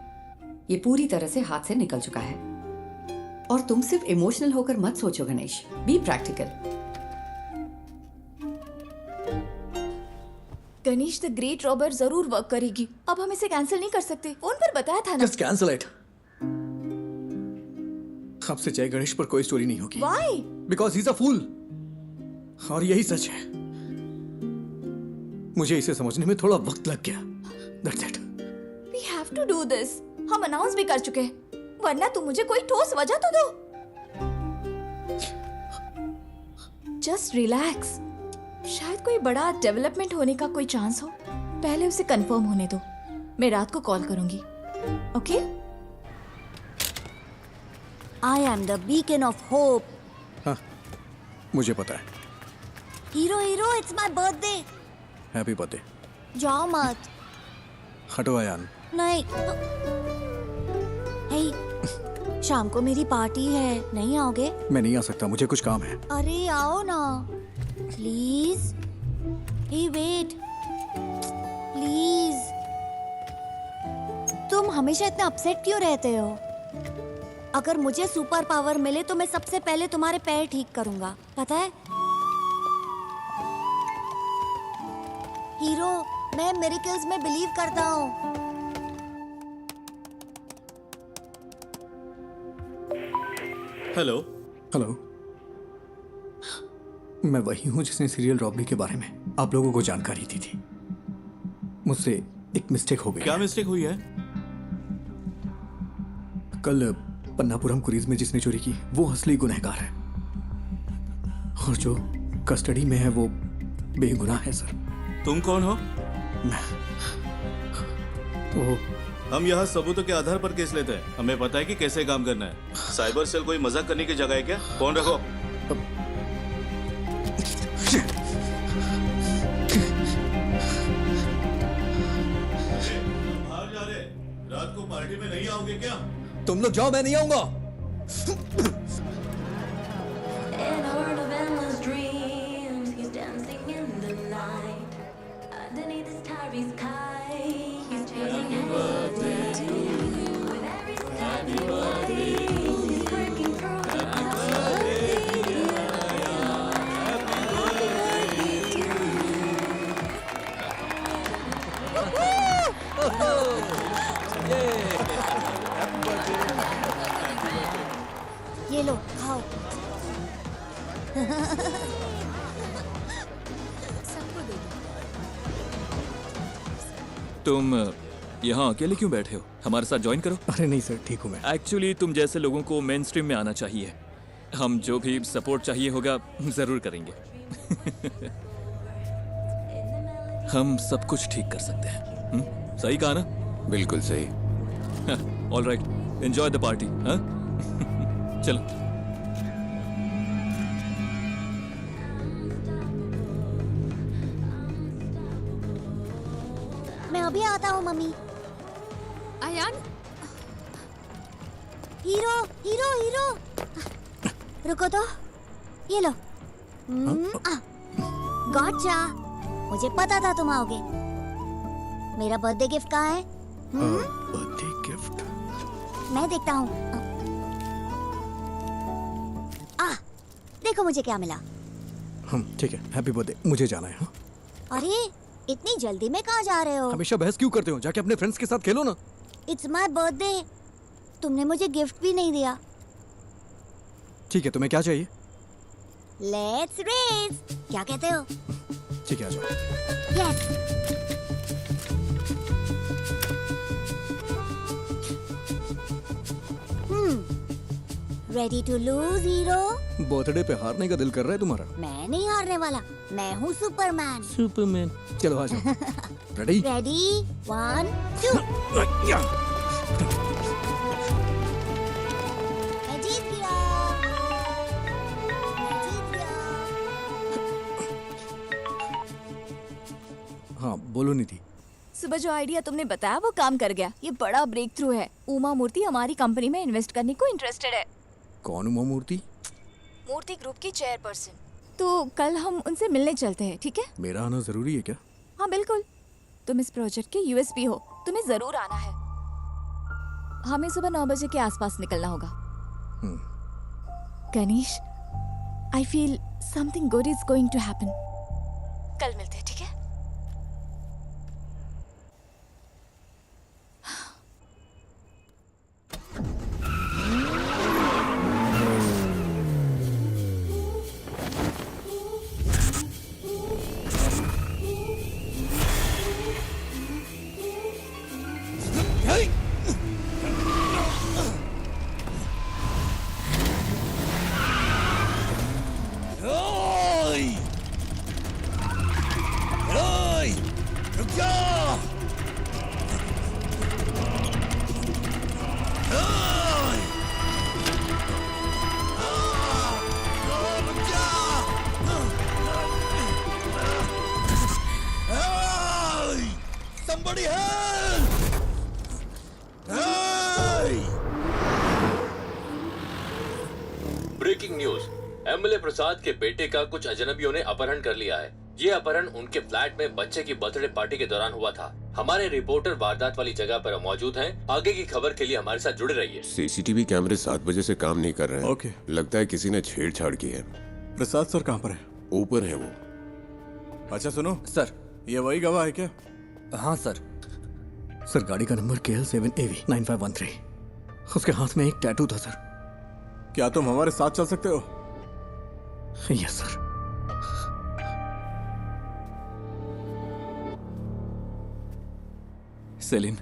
ये पूरी तरह से हाथ से निकल चुका है। और तुम सिर्फ इमोशनल होकर मत सोचो Ganesh, be practical. Ganesh the great robber जरूर वर्क करेगी। अब हम इसे कैंसिल नहीं कर सकते, फोन पर बताया था ना। Just cancel it. आपसे जय गणेश पर कोई स्टोरी नहीं होगी। Why? Because he is a fool. और यही सच है। मुझे इसे समझने में थोड़ा वक्त लग गया। That's it. We have to do this. हम अनाउंस भी कर चुके हैं, वरना तुम मुझे कोई ठोस वजह तो दो। Just relax. शायद कोई बड़ा डेवलपमेंट होने का कोई चांस हो। पहले उसे कंफर्म होने दो। मैं रात को कॉल करूंगी। Okay? I am the beacon of hope. हाँ, मुझे पता है। Hero, it's my birthday. Happy birthday. जाओ मत। हटो अयान। नहीं। हे, शाम को मेरी पार्टी है, नहीं आओगे? मैं नहीं आ सकता, मुझे कुछ काम है। अरे आओ ना, प्लीज। Hey wait, please. तुम हमेशा इतना अपसेट क्यों रहते हो? अगर मुझे सुपर पावर मिले तो मैं सबसे पहले तुम्हारे पैर ठीक करूंगा, पता है? हीरो, मैं मिरेकल्स में बिलीव करता हूँ। हेलो। हेलो, मैं वही हूँ जिसने सीरियल रॉबरी के बारे में आप लोगों को जानकारी दी थी। मुझसे एक मिस्टेक हो गई। क्या मिस्टेक हुई है? कल पन्नापुरम क्रूज में जिसने चोरी की वो असली गुनहगार है, और जो कस्टडी में है वो बेगुनाह है सर। तुम कौन हो? तो हम यहाँ सबूतों के आधार पर केस लेते हैं। हमें पता है कि कैसे काम करना है। साइबर सेल कोई मजाक करने की जगह है क्या? फोन रखो। बाहर जा रहे, रात को पार्टी में नहीं आओगे क्या? तुम लोग जाओ, मैं नहीं आऊंगा। ये लो, खाओ। तुम यहाँ अकेले क्यों बैठे हो? हमारे साथ ज्वाइन करो। अरे नहीं सर, ठीक हूँ मैं। एक्चुअली तुम जैसे लोगों को मेन स्ट्रीम में आना चाहिए। हम जो भी सपोर्ट चाहिए होगा जरूर करेंगे। हम सब कुछ ठीक कर सकते हैं। सही कहा ना? बिल्कुल सही। All right, enjoy the party. चलो। अभी आता हूँ मम्मी। अयान, हीरो हीरो हीरो, रुको तो, ये लो। गॉटचा, मुझे पता था तुम आओगे। मेरा बर्थडे गिफ्ट कहाँ है? बर्थडे गिफ्ट मैं देखता हूँ। देखो मुझे क्या मिला। ठीक है, हैप्पी बर्थडे। मुझे जाना है। हाँ? अरे इतनी जल्दी में कहाँ जा रहे हो? हमेशा बहस क्यों करते हो? जाके अपने फ्रेंड्स के साथ खेलो ना। इट्स माय बर्थडे, तुमने मुझे गिफ्ट भी नहीं दिया। ठीक है, तुम्हें क्या चाहिए? लेट्स रेस, क्या कहते हो? ठीक है, आ जाओ। Yes. Ready to lose hero? Birthday पे हारने का दिल कर रहा है तुम्हारा? मैं नहीं हारने वाला, मैं हूँ सुपरमैन। सुपरमैन, चलो आ जाओ। रेडी? रेडी, 1 2। मैं जीत गया। हाँ बोलो निधि। सुबह जो आइडिया तुमने बताया वो काम कर गया। ये बड़ा ब्रेक थ्रू है। उमा मूर्ति हमारी कंपनी में इन्वेस्ट करने को इंटरेस्टेड है। कौन उमा मूर्ति? मूर्ति ग्रुप की चेयरपर्सन। तो कल हम उनसे मिलने चलते हैं, ठीक है? मेरा आना जरूरी है क्या? हाँ बिल्कुल, तुम इस प्रोजेक्ट के यूएसपी हो, तुम्हें जरूर आना है। हमें सुबह 9 बजे के आसपास निकलना होगा। Ganesh, I feel something good is going to happen. कल मिलते हैं, ठीक है? ब्रेकिंग न्यूज, एमएलए प्रसाद के बेटे का कुछ अजनबियों ने अपहरण कर लिया है। ये अपहरण उनके फ्लैट में बच्चे की बर्थडे पार्टी के दौरान हुआ था। हमारे रिपोर्टर वारदात वाली जगह पर मौजूद हैं। आगे की खबर के लिए हमारे साथ जुड़े रहिए। सीसीटीवी कैमरे 7 बजे से काम नहीं कर रहे हैं। ओके। लगता है किसी ने छेड़छाड़ की है। प्रसाद सर कहाँ पर है? ऊपर है वो। अच्छा सुनो सर। ये वही गवाह है क्या? हाँ सर। सर गाड़ी का नंबर KL7AV 9513। उसके हाथ में एक टैटू था सर। क्या तुम हमारे साथ चल सकते हो? Yes sir. सेलिन,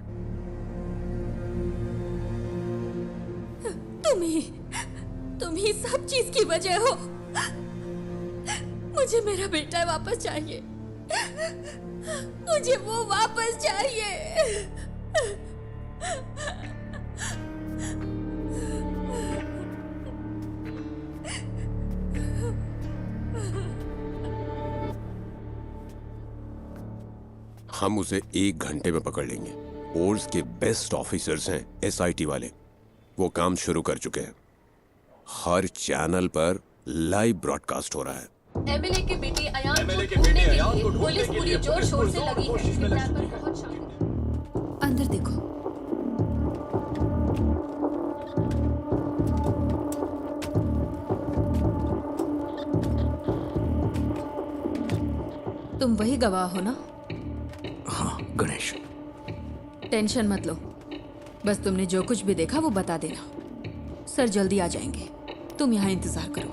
तुम ही सब चीज की वजह हो। मुझे मेरा बेटा वापस चाहिए। मुझे वो वापस चाहिए। हम उसे 1 घंटे में पकड़ लेंगे। ओर्स के बेस्ट ऑफिसर्स हैं SIT वाले। वो काम शुरू कर चुके हैं। हर चैनल पर लाइव ब्रॉडकास्ट हो रहा है। एमएलए के बेटे अयान को ढूंढने के लिए पुलिस पूरी जोर शोर से लगी है। अंदर देखो। तुम वही गवाह हो ना? हाँ गणेश। टेंशन मत लो, बस तुमने जो कुछ भी देखा वो बता देना। सर जल्दी आ जाएंगे, तुम यहाँ इंतजार करो।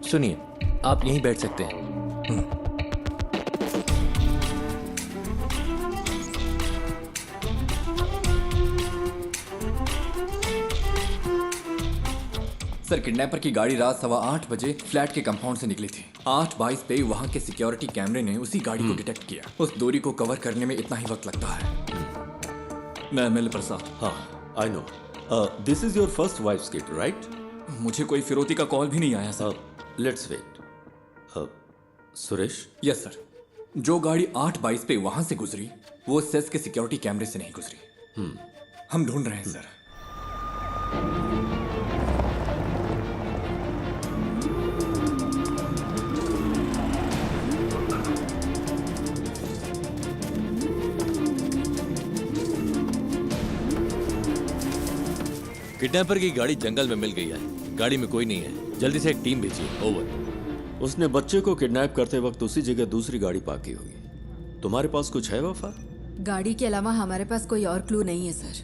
सुनिए, आप यहीं बैठ सकते हैं। सर किडनैपर की गाड़ी रात 8:15 बजे फ्लैट के कंपाउंड से निकली थी। 8:22 पे वहाँ के सिक्योरिटी कैमरे ने उसी गाड़ी को डिटेक्ट किया। उस दूरी को कवर करने में इतना ही वक्त लगता है। मैं एमएलए प्रसाद। हाँ, I know. This is your first wife's kid, right? मुझे कोई फिरौती का कॉल भी नहीं आया sir. Let's wait. Suresh? Yes sir. जो गाड़ी 8:22 पे वहां से गुजरी वो सेस के सिक्योरिटी कैमरे से नहीं गुजरी। हम ढूंढ रहे हैं सर। किडनैपर की गाड़ी जंगल में मिल गई है। गाड़ी में कोई नहीं है। जल्दी से एक टीम भेजिए। ओवर। उसने बच्चे को किडनैप करते वक्त उसी जगह दूसरी गाड़ी पार्क की होगी। तुम्हारे पास कुछ है वफा? गाड़ी के अलावा हमारे पास कोई और क्लू नहीं है sir.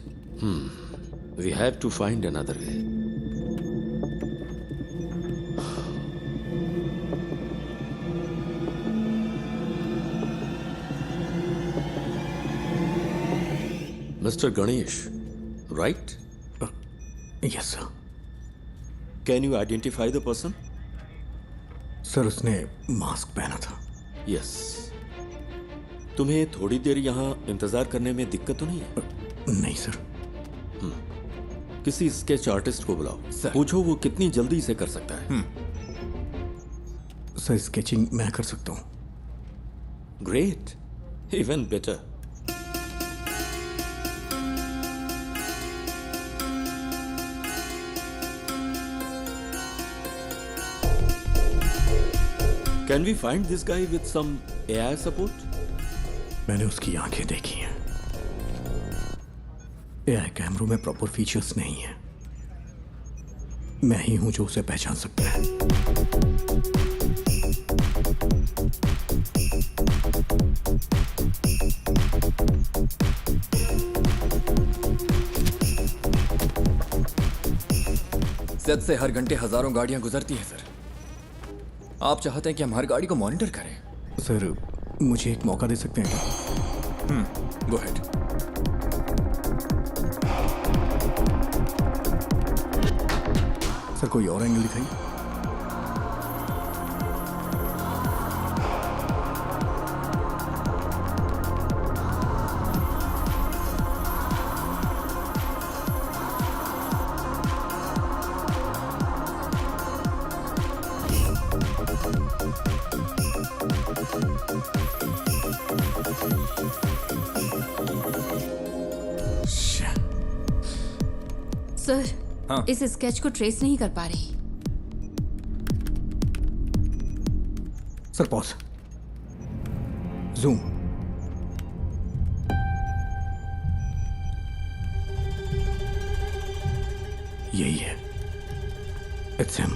We have to find another way. Mister Ganesh, right? Yes sir. Can you identify the person? Sir उसने मास्क पहना था। यस। तुम्हें थोड़ी देर यहाँ इंतजार करने में दिक्कत तो नहीं है? नहीं सर। किसी स्केच आर्टिस्ट को बुलाओ। पूछो वो कितनी जल्दी इसे कर सकता है। सर स्केचिंग मैं कर सकता हूँ। Great, even better. Can we find this guy with some AI support? मैंने उसकी आंखें देखी हैं। AI कैमरों में प्रॉपर फीचर्स नहीं है। मैं ही हूं जो उसे पहचान सकता है। सेट से हर घंटे हजारों गाड़ियां गुजरती हैं सर। आप चाहते हैं कि हम हर गाड़ी को मॉनिटर करें? सर मुझे एक मौका दे सकते हैं क्या? Go ahead. सर कोई और एंगल दिखाइए। सर इस स्केच को ट्रेस नहीं कर पा रही। Sir pause. जूम। यही है। It's him.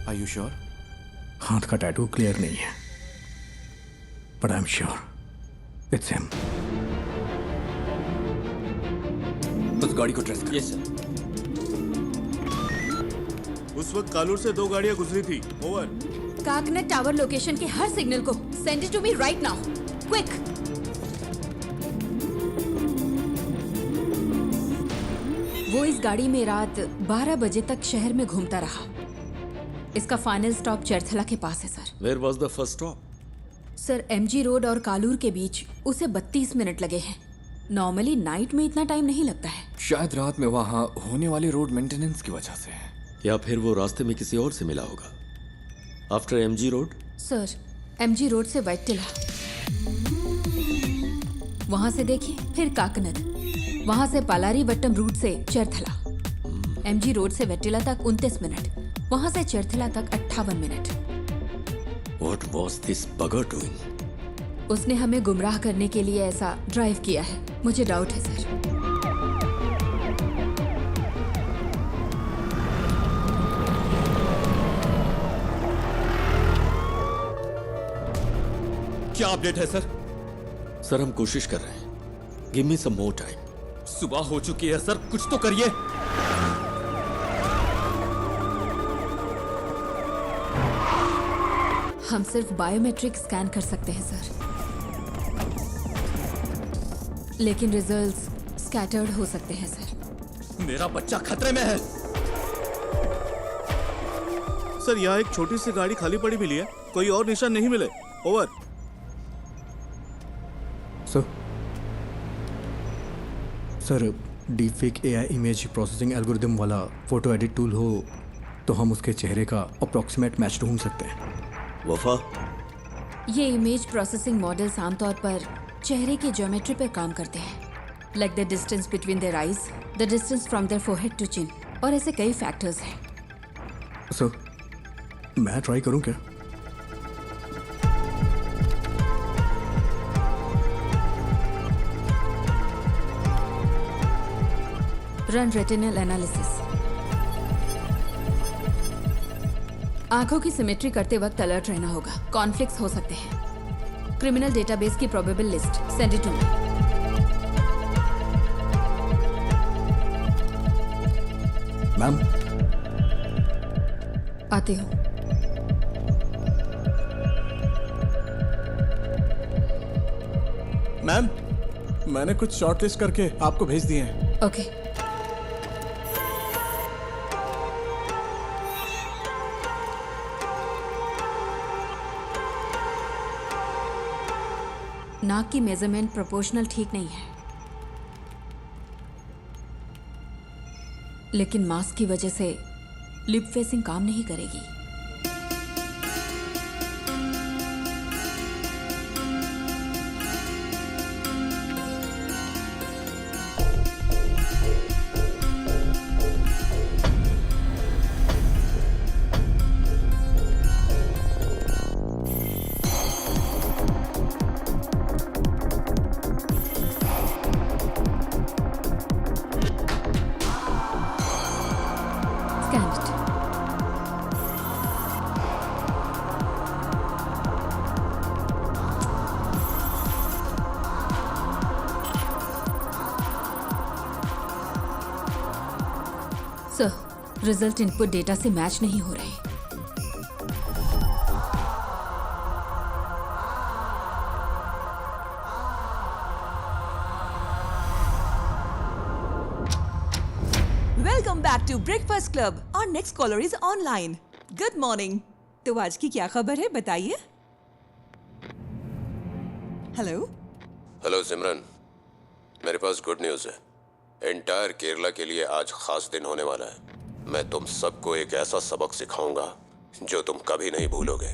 Are you sure? हाथ का टैटू क्लियर नहीं है, but I am sure it's him. उस गाड़ी को ट्रेस कर। Yes sir. उस वक्त कालूर से 2 गाड़ियां गुजरी थी। ओवर। काकनेट टावर लोकेशन के हर सिग्नल को send it to me right now, quick. वो इस गाड़ी में रात 12 बजे तक शहर में घूमता रहा। इसका फाइनल स्टॉप चरथला के पास है sir. Where was the first stop? Sir MG road और कालूर के बीच उसे 32 मिनट लगे हैं। नॉर्मली नाइट में इतना टाइम नहीं लगता है। शायद रात में वहां होने वाले रोड मेंटेनेंस की वजह से। या फिर वो रास्ते में किसी और से मिला होगा। After MG road? Sir MG road से वैटिला, वहां से देखिए, फिर काकनद, वहां से पालारी वट्टम रूट से चरथला। MG रोड से वैटिला तक 29 मिनट, वहां से चरथला तक 58 minute. What was this bugger doing? उसने हमें गुमराह करने के लिए ऐसा ड्राइव किया है। मुझे डाउट है सर। क्या अपडेट है सर? सर हम कोशिश कर रहे हैं। गिव मी सम मोर टाइम। सुबह हो चुकी है सर, कुछ तो करिए। हम सिर्फ बायोमेट्रिक स्कैन कर सकते हैं सर, लेकिन रिजल्ट्स स्कैटर्ड हो सकते हैं सर। मेरा बच्चा खतरे में है। सर यहाँ एक छोटी सी गाड़ी खाली पड़ी मिली है, कोई और निशान नहीं मिले। Over. Sir deepfake AI image processing algorithm वाला फोटो एडिट टूल हो तो हम उसके चेहरे का अप्रॉक्सीमेट मैच ढूंढ सकते हैं। वफा, ये इमेज प्रोसेसिंग मॉडल्स आमतौर पर चेहरे की ज्योमेट्री पर काम करते हैं, like the distance between their eyes, the distance from their forehead to chin, और ऐसे कई फैक्टर्स हैं। सर, मैं ट्राई करूं क्या? Run retinal analysis. आंखों की सिमेट्री करते वक्त अलर्ट रहना होगा, कॉन्फ्लिक्ट्स हो सकते हैं। क्रिमिनल डेटाबेस की probable list send it to me. Ma'am, आती हूँ। मैम, मैंने कुछ शॉर्टलिस्ट करके आपको भेज दिए हैं। ओके। नाक की मेजरमेंट प्रोपोर्शनल ठीक नहीं है, लेकिन मास्क की वजह से लिप फेसिंग काम नहीं करेगी। सर, रिजल्ट इनपुट डेटा से मैच नहीं हो रहे। Welcome back to breakfast club. और next caller is online. Good morning. तो आज की क्या खबर है, बताइए। हेलो। हेलो सिमरन, मेरे पास गुड न्यूज़ है। एंटायर केरला के लिए आज खास दिन होने वाला है। मैं तुम सबको एक ऐसा सबक सिखाऊंगा जो तुम कभी नहीं भूलोगे।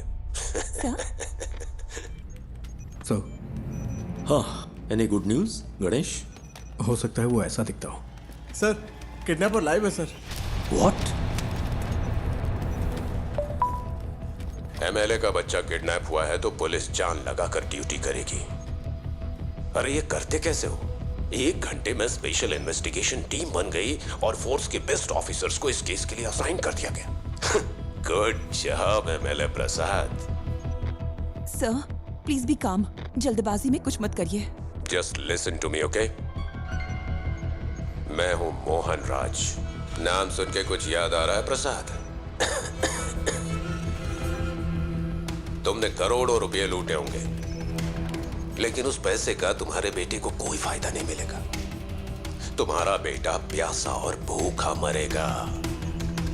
सो, हाँ, एनी गुड न्यूज़ गणेश? हो सकता है वो ऐसा दिखता हो। सर, किडनैपर लाइव है सर। व्हाट? एमएलए का बच्चा किडनैप हुआ है तो पुलिस जान लगाकर ड्यूटी करेगी। अरे ये करते कैसे हो? 1 घंटे में स्पेशल इन्वेस्टिगेशन टीम बन गई और फोर्स के बेस्ट ऑफिसर्स को इस केस के लिए असाइन कर दिया गया। Good job MLA Prasad. Sir, please be calm. जल्दबाजी में कुछ मत करिए। Just listen to me, okay? मैं हूं मोहन राज। नाम सुन के कुछ याद आ रहा है प्रसाद? तुमने करोड़ों रुपए लूटे होंगे, लेकिन उस पैसे का तुम्हारे बेटे को कोई फायदा नहीं मिलेगा। तुम्हारा बेटा प्यासा और भूखा मरेगा।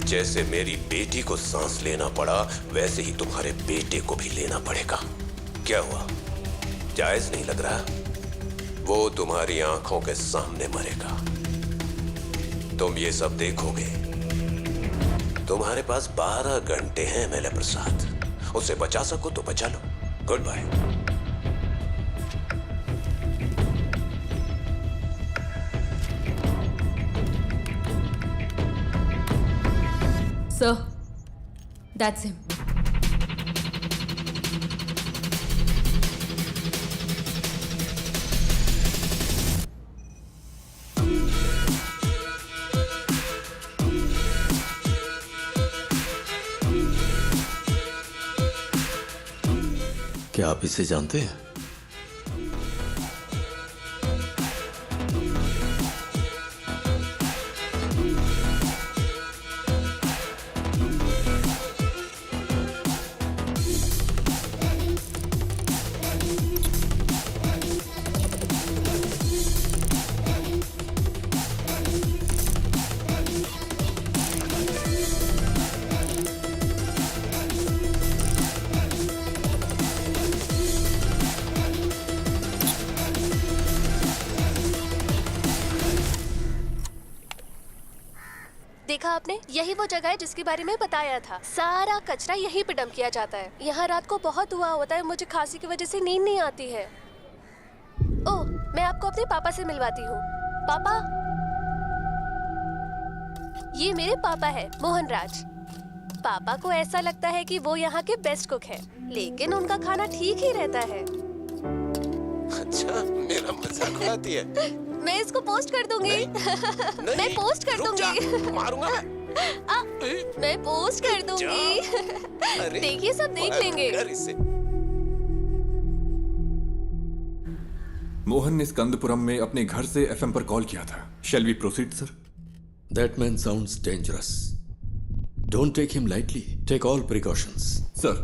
जैसे मेरी बेटी को सांस लेना पड़ा, वैसे ही तुम्हारे बेटे को भी लेना पड़ेगा। क्या हुआ? जायज नहीं लग रहा? वो तुम्हारी आंखों के सामने मरेगा। तुम ये सब देखोगे। तुम्हारे पास 12 घंटे हैं एमएलए प्रसाद। उसे बचा सको तो बचा लो। Good bye. Sir, that's him. क्या आप इसे जानते हैं? देखा आपने, यही वो जगह है जिसके बारे में बताया था। सारा कचरा यहीं पे डंप किया जाता है। यहाँ रात को बहुत धुआं होता है, मुझे खांसी की वजह से नींद नहीं आती है। ओह, मैं आपको अपने पापा से मिलवाती हूँ। पापा, ये मेरे पापा है, मोहन राज। पापा को ऐसा लगता है कि वो यहाँ के बेस्ट कुक हैं, लेकिन उनका खाना ठीक ही रहता है। अच्छा, मेरा मजाक उड़ाती है। मैं इसको पोस्ट कर दूंगी। मैं पोस्ट कर दूंगी। मारूंगा मैं पोस्ट कर दूंगी। देखिए, सब देख लेंगे। मोहन ने स्कंदपुरम में अपने घर से एफएम पर कॉल किया था। Shall we proceed sir? That man sounds dangerous. Don't take him lightly. Take all precautions. Sir.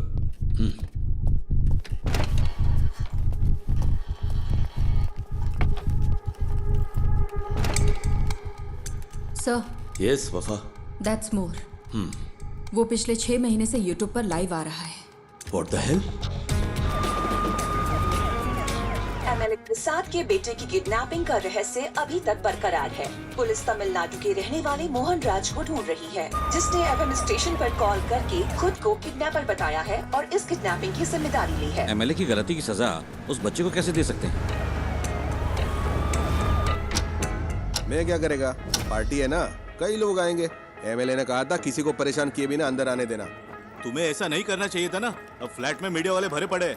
Sir. Yes, Wafa. That's more. वो पिछले 6 महीने से YouTube पर लाइव आ रहा है। What the hell? एमएलए प्रसाद के बेटे की किडनैपिंग का रहस्य अभी तक बरकरार है। पुलिस तमिलनाडु के रहने वाले मोहन राज को ढूंढ रही है, जिसने एफएम स्टेशन पर कॉल करके खुद को किडनैपर बताया है और इस किडनैपिंग की जिम्मेदारी ली है। एमएलए की गलती की सजा उस बच्चे को कैसे दे सकते हैं? मैं क्या करेगा, पार्टी है ना, कई लोग आएंगे। एमएलए ने कहा था किसी को परेशान किए बिना अंदर आने देना। तुम्हें ऐसा नहीं करना चाहिए था ना। अब फ्लैट में मीडिया वाले भरे पड़े।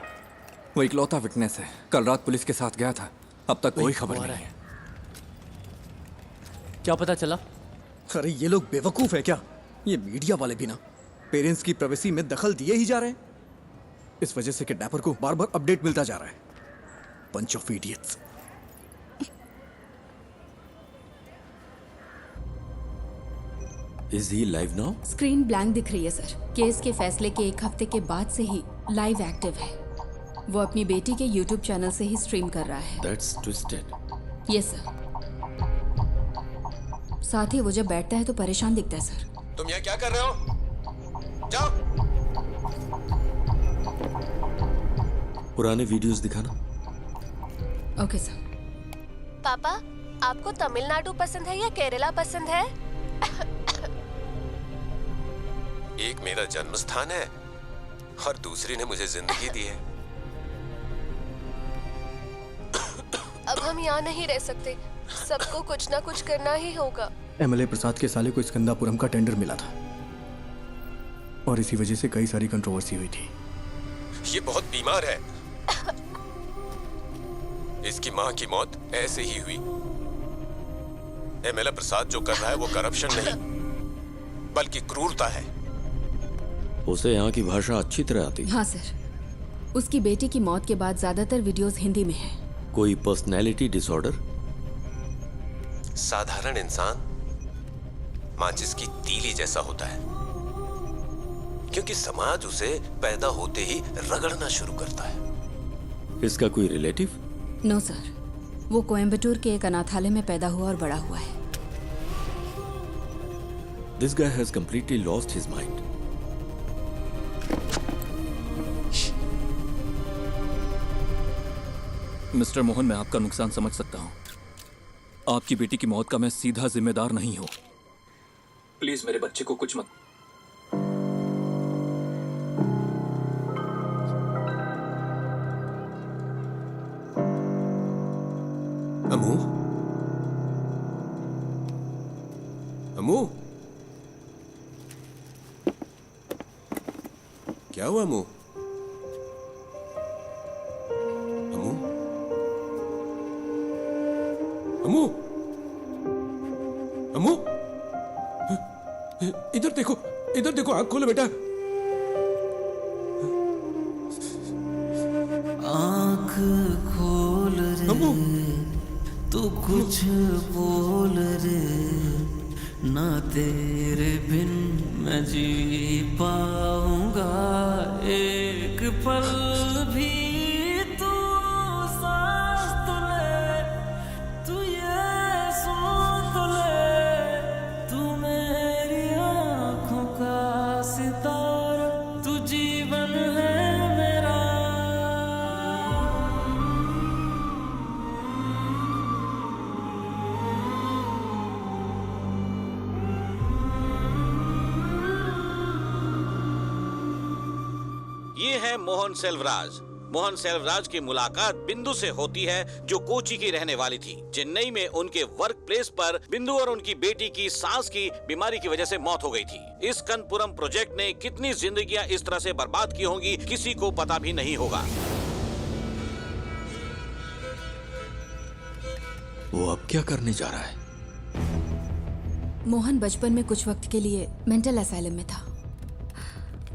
वो इकलौता विटनेस है, कल रात पुलिस के साथ गया था, अब तक कोई खबर नहीं है। क्या पता चला? अरे ये लोग बेवकूफ है क्या? ये मीडिया वाले भी ना पेरेंट्स की प्राइवेसी में दखल दिए ही जा रहे हैं। इस वजह से किडनैपर को बार बार अपडेट मिलता जा रहा है। Bunch of idiots. Is he live now? Screen blank दिख रही है सर। केस के फैसले के 1 हफ्ते के बाद से ही लाइव एक्टिव है। वो अपनी बेटी के YouTube चैनल से ही स्ट्रीम कर रहा है। That's twisted. Yes sir. साथ ही वो जब बैठता है तो परेशान दिखता है सर। तुम यहाँ क्या कर रहे हो? जाओ। पुराने वीडियोस दिखाना। Okay sir. पापा, आपको तमिलनाडु पसंद है या केरला पसंद है? एक मेरा जन्म स्थान है और दूसरी ने मुझे जिंदगी दी है। अब हम यहाँ नहीं रह सकते, सबको कुछ ना कुछ करना ही होगा। एमएलए प्रसाद के साले को स्कंदापुरम का टेंडर मिला था और इसी वजह से कई सारी कंट्रोवर्सी हुई थी। ये बहुत बीमार है। इसकी मां की मौत ऐसे ही हुई। एमएलए प्रसाद जो कर रहा है वो करप्शन नहीं बल्कि क्रूरता है। उसे यहाँ की भाषा अच्छी तरह आती है। हाँ सर। उसकी बेटी की मौत के बाद ज्यादातर वीडियोस हिंदी में हैं। कोई पर्सनैलिटी डिसऑर्डर? साधारण इंसान माचिस की तीली जैसा होता है, क्योंकि समाज उसे पैदा होते ही रगड़ना शुरू करता है। इसका कोई रिलेटिव? नो सर, वो कोयम्बटूर के एक अनाथालय में पैदा हुआ और बड़ा हुआ है। This guy has completely lost his mind. Mister Mohan, मैं आपका नुकसान समझ सकता हूं। आपकी बेटी की मौत का मैं सीधा जिम्मेदार नहीं हूं। प्लीज मेरे बच्चे को कुछ मत। अमू, अमू, क्या हुआ अमू? अमू, अमू, अमू, इधर देखो, इधर देखो, आंख खोलो बेटा। आंख खोल रे, तू कुछ बोल रे, ना तेरे बिन मैं जी पाऊंगा एक पल भी। तू सांस तो ले, तू ये सुन तो ले, तू मेरी आंखों का सितारा, तू जीवन है मेरा। ये है मोहन सेल्वराज। मोहन सेल्वराज की मुलाकात बिंदु से होती है, जो कोची की रहने वाली थी। चेन्नई में उनके वर्क प्लेस पर बिंदु और उनकी बेटी की सांस की बीमारी की वजह से मौत हो गई थी। इस कनपुरम प्रोजेक्ट ने कितनी जिंदगियां इस तरह से बर्बाद की होंगी, किसी को पता भी नहीं होगा। वो अब क्या करने जा रहा है? मोहन बचपन में कुछ वक्त के लिए मेंटल असाइलम में था।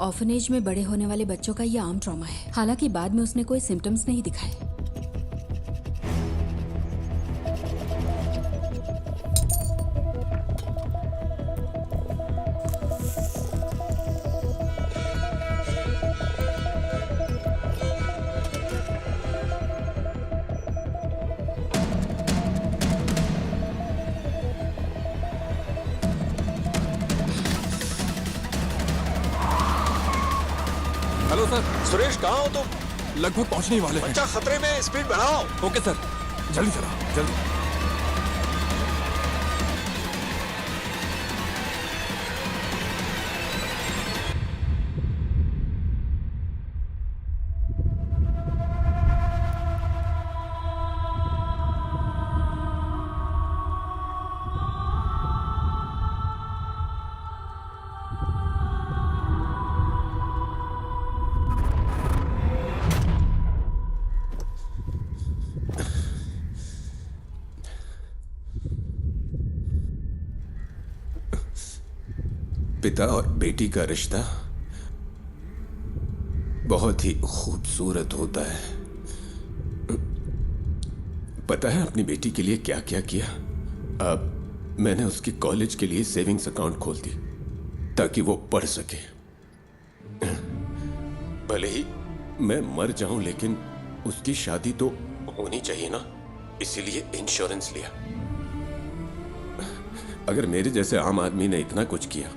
ऑर्फनेज में बड़े होने वाले बच्चों का यह आम ट्रॉमा है। हालांकि बाद में उसने कोई सिम्टम्स नहीं दिखाए। Hello sir. सुरेश, कहाँ हो तुम? लगभग पहुंचने ही वाले हैं। बच्चा खतरे में, स्पीड बढ़ाओ। ओके सर, जल्दी चलाओ, जल्दी। पिता और बेटी का रिश्ता बहुत ही खूबसूरत होता है। पता है अपनी बेटी के लिए क्या क्या किया? अब मैंने उसकी कॉलेज के लिए सेविंग्स अकाउंट खोल दी ताकि वो पढ़ सके। भले ही मैं मर जाऊं, लेकिन उसकी शादी तो होनी चाहिए ना, इसीलिए इंश्योरेंस लिया। अगर मेरे जैसे आम आदमी ने इतना कुछ किया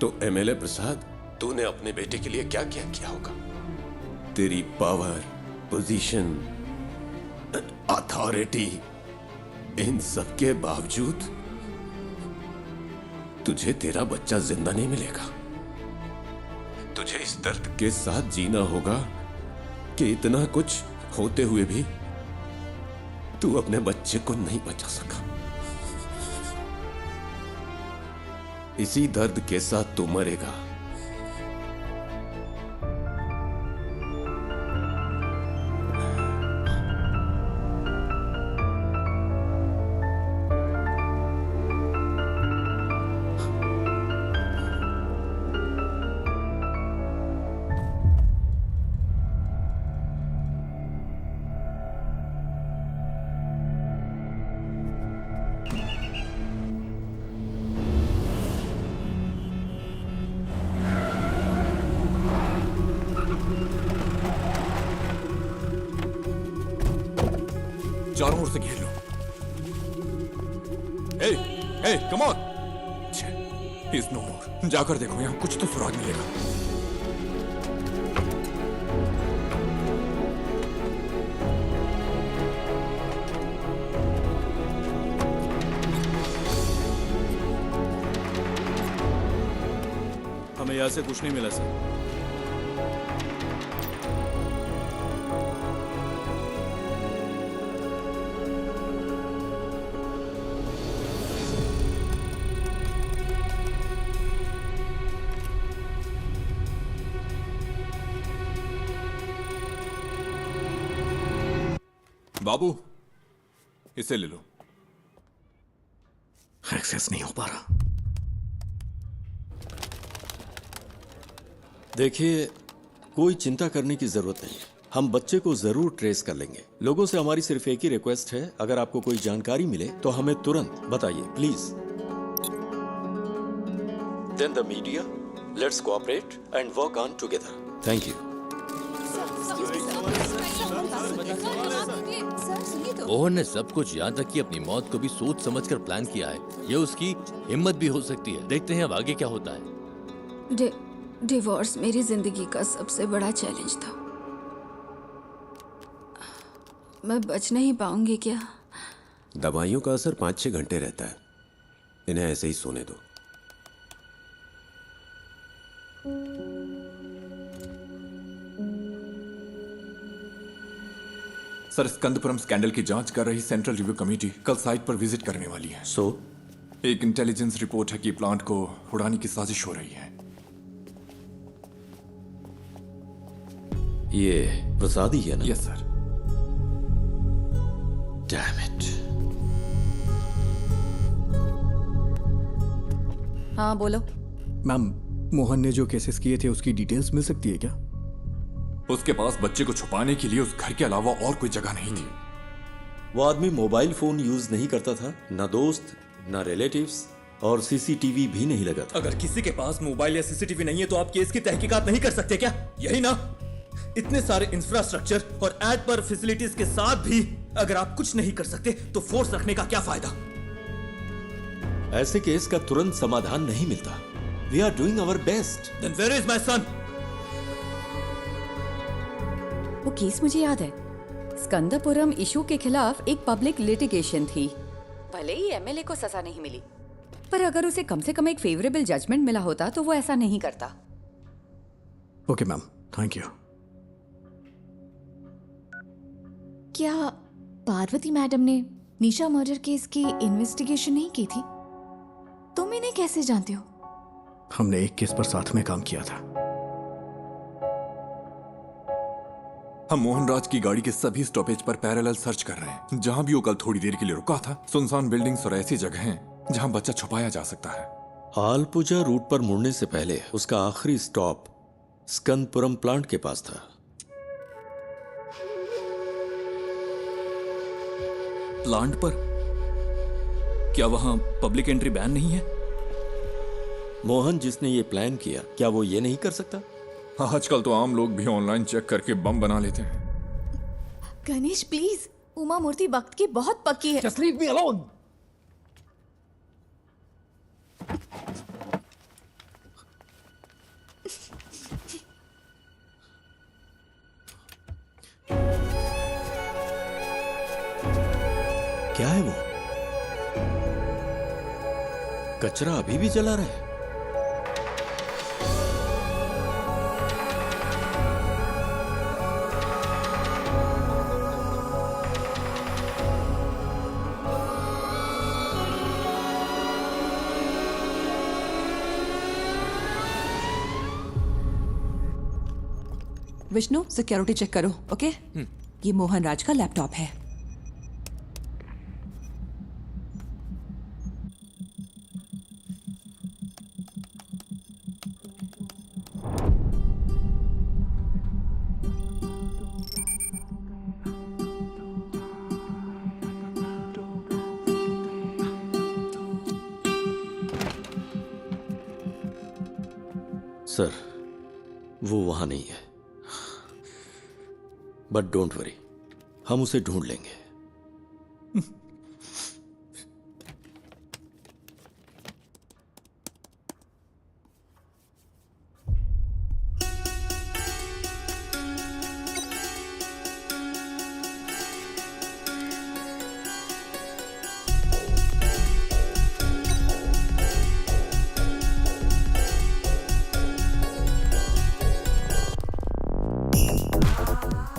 तो एमएलए प्रसाद, तूने अपने बेटे के लिए क्या क्या किया होगा? तेरी पावर, पोजीशन, अथॉरिटी, इन सब के बावजूद तुझे तेरा बच्चा जिंदा नहीं मिलेगा। तुझे इस दर्द के साथ जीना होगा कि इतना कुछ होते हुए भी तू अपने बच्चे को नहीं बचा सका। इसी दर्द के साथ तू मरेगा। चारों ओर से घेर लो। हे, हे, कम ऑन। इज नो मोर। जाकर देखो, यहां कुछ तो सुराग मिलेगा। हमें यहां से कुछ नहीं मिला सर। बाबू, इसे ले लो। एक्सेस नहीं हो पा रहा। देखिए, कोई चिंता करने की जरूरत नहीं। हम बच्चे को जरूर ट्रेस कर लेंगे। लोगों से हमारी सिर्फ एक ही रिक्वेस्ट है, अगर आपको कोई जानकारी मिले तो हमें तुरंत बताइए, please. Then the media, let's cooperate and work on together. Thank you. Mohan ने सब कुछ, यहाँ तक कि अपनी मौत को भी सोच समझकर प्लान किया है। ये उसकी हिम्मत भी हो सकती है। देखते हैं अब आगे क्या होता है। डिवोर्स मेरी जिंदगी का सबसे बड़ा चैलेंज था। मैं बच नहीं पाऊंगी क्या? दवाइयों का असर 5-6 घंटे रहता है। इन्हें ऐसे ही सोने दो। सर, स्कंदपुरम स्कैंडल की जांच कर रही सेंट्रल रिव्यू कमेटी कल साइट पर विजिट करने वाली है। सो एक इंटेलिजेंस रिपोर्ट है कि प्लांट को उड़ाने की साजिश हो रही है। ये प्रसाद ही है ना? Yes sir. Damn it. हाँ बोलो। मैम, मोहन ने जो केसेस किए थे उसकी डिटेल्स मिल सकती है क्या? उसके पास बच्चे को छुपाने के लिए उस घर के अलावा और कोई जगह नहीं थी। वो आदमी मोबाइल फोन यूज नहीं करता था, ना दोस्त ना रिलेटिव्स, और सीसीटीवी भी नहीं लगा था। अगर किसी के पास मोबाइल या सीसीटीवी नहीं है तो आप केस की तहकीकात नहीं कर सकते क्या? यही ना? इतने सारे इंफ्रास्ट्रक्चर और एड पर फैसिलिटीज के साथ भी अगर आप कुछ नहीं कर सकते तो फोर्स रखने का क्या फायदा? ऐसे केस का तुरंत समाधान नहीं मिलता। We are doing our best. Then where is my son? वो केस मुझे याद है। स्कंदपुरम इशू के खिलाफ एक पब्लिक लिटिगेशन थी। भले ही एमएलए को सजा नहीं मिली, पर अगर उसे कम से कम एक फेवरेबल जजमेंट मिला होता तो वो ऐसा नहीं करता। Okay ma'am, thank you. क्या पार्वती मैडम ने निशा मर्डर केस की इन्वेस्टिगेशन नहीं की थी? तुम इन्हें कैसे जानते हो? हमने एक केस पर साथ में काम किया था। हम मोहनराज की गाड़ी के सभी स्टॉपेज पर पैरेलल सर्च कर रहे हैं। जहां भी वो कल थोड़ी देर के लिए रुका था, सुनसान बिल्डिंग्स और ऐसी जगह हैं जहां बच्चा छुपाया जा सकता है। आलपुजा रूट पर मुड़ने से पहले उसका आखिरी स्टॉप स्कंदपुरम प्लांट के पास था। प्लांट पर? क्या वहां पब्लिक एंट्री बैन नहीं है? मोहन जिसने ये प्लान किया, क्या वो ये नहीं कर सकता? आजकल तो आम लोग भी ऑनलाइन चेक करके बम बना लेते हैं। गणेश प्लीज, उमा मूर्ति वक्त की बहुत पक्की है। Just leave me alone. क्या है वो? कचरा अभी भी जला रहा है। विष्णु, सिक्योरिटी चेक करो, ओके? ये मोहन राज का लैपटॉप है। सर, वो वहां नहीं है, बट डोंट वरी, हम उसे ढूंढ लेंगे।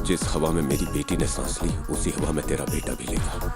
जिस हवा में मेरी बेटी ने सांस ली, उसी हवा में तेरा बेटा भी लेगा।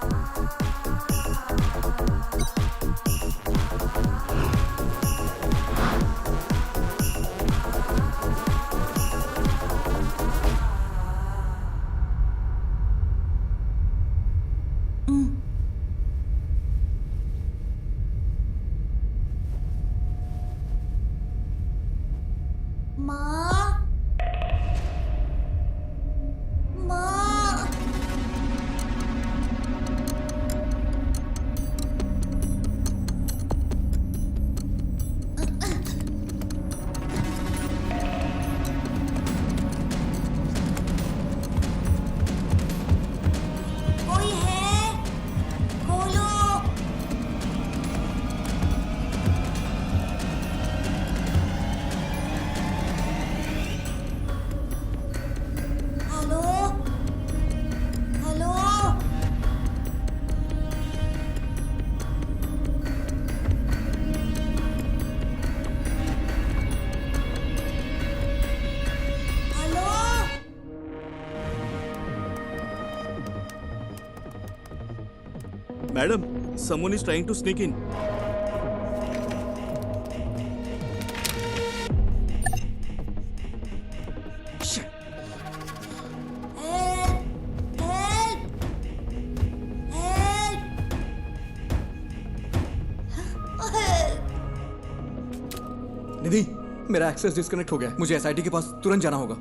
Madam, someone is trying to sneak in. निधि, मेरा एक्सेस डिस्कनेक्ट हो गया है। मुझे एसआईटी के पास तुरंत जाना होगा।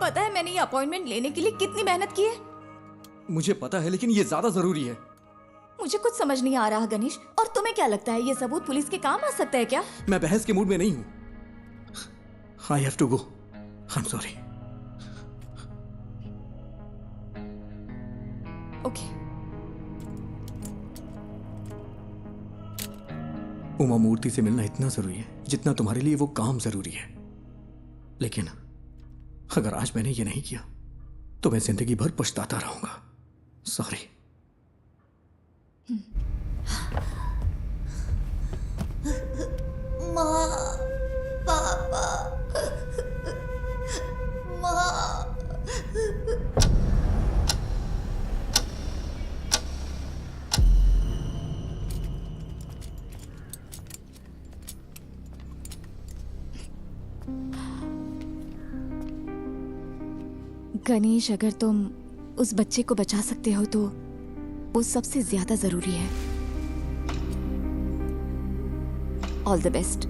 पता है मैंने ये अपॉइंटमेंट लेने के लिए कितनी मेहनत की है? मुझे पता है, लेकिन ये ज्यादा जरूरी है। मुझे कुछ समझ नहीं आ रहा गणेश। और तुम्हें क्या लगता है ये सबूत पुलिस के काम आ सकता है क्या? मैं बहस के मूड में नहीं हूं। I have to go. I am sorry. Okay. Uma Murthy से मिलना इतना जरूरी है जितना तुम्हारे लिए वो काम जरूरी है। लेकिन अगर आज मैंने ये नहीं किया तो मैं जिंदगी भर पछताता रहूंगा। सॉरी। माँ, पापा, माँ। गणेश, अगर तुम उस बच्चे को बचा सकते हो तो वो सबसे ज्यादा जरूरी है। All the best.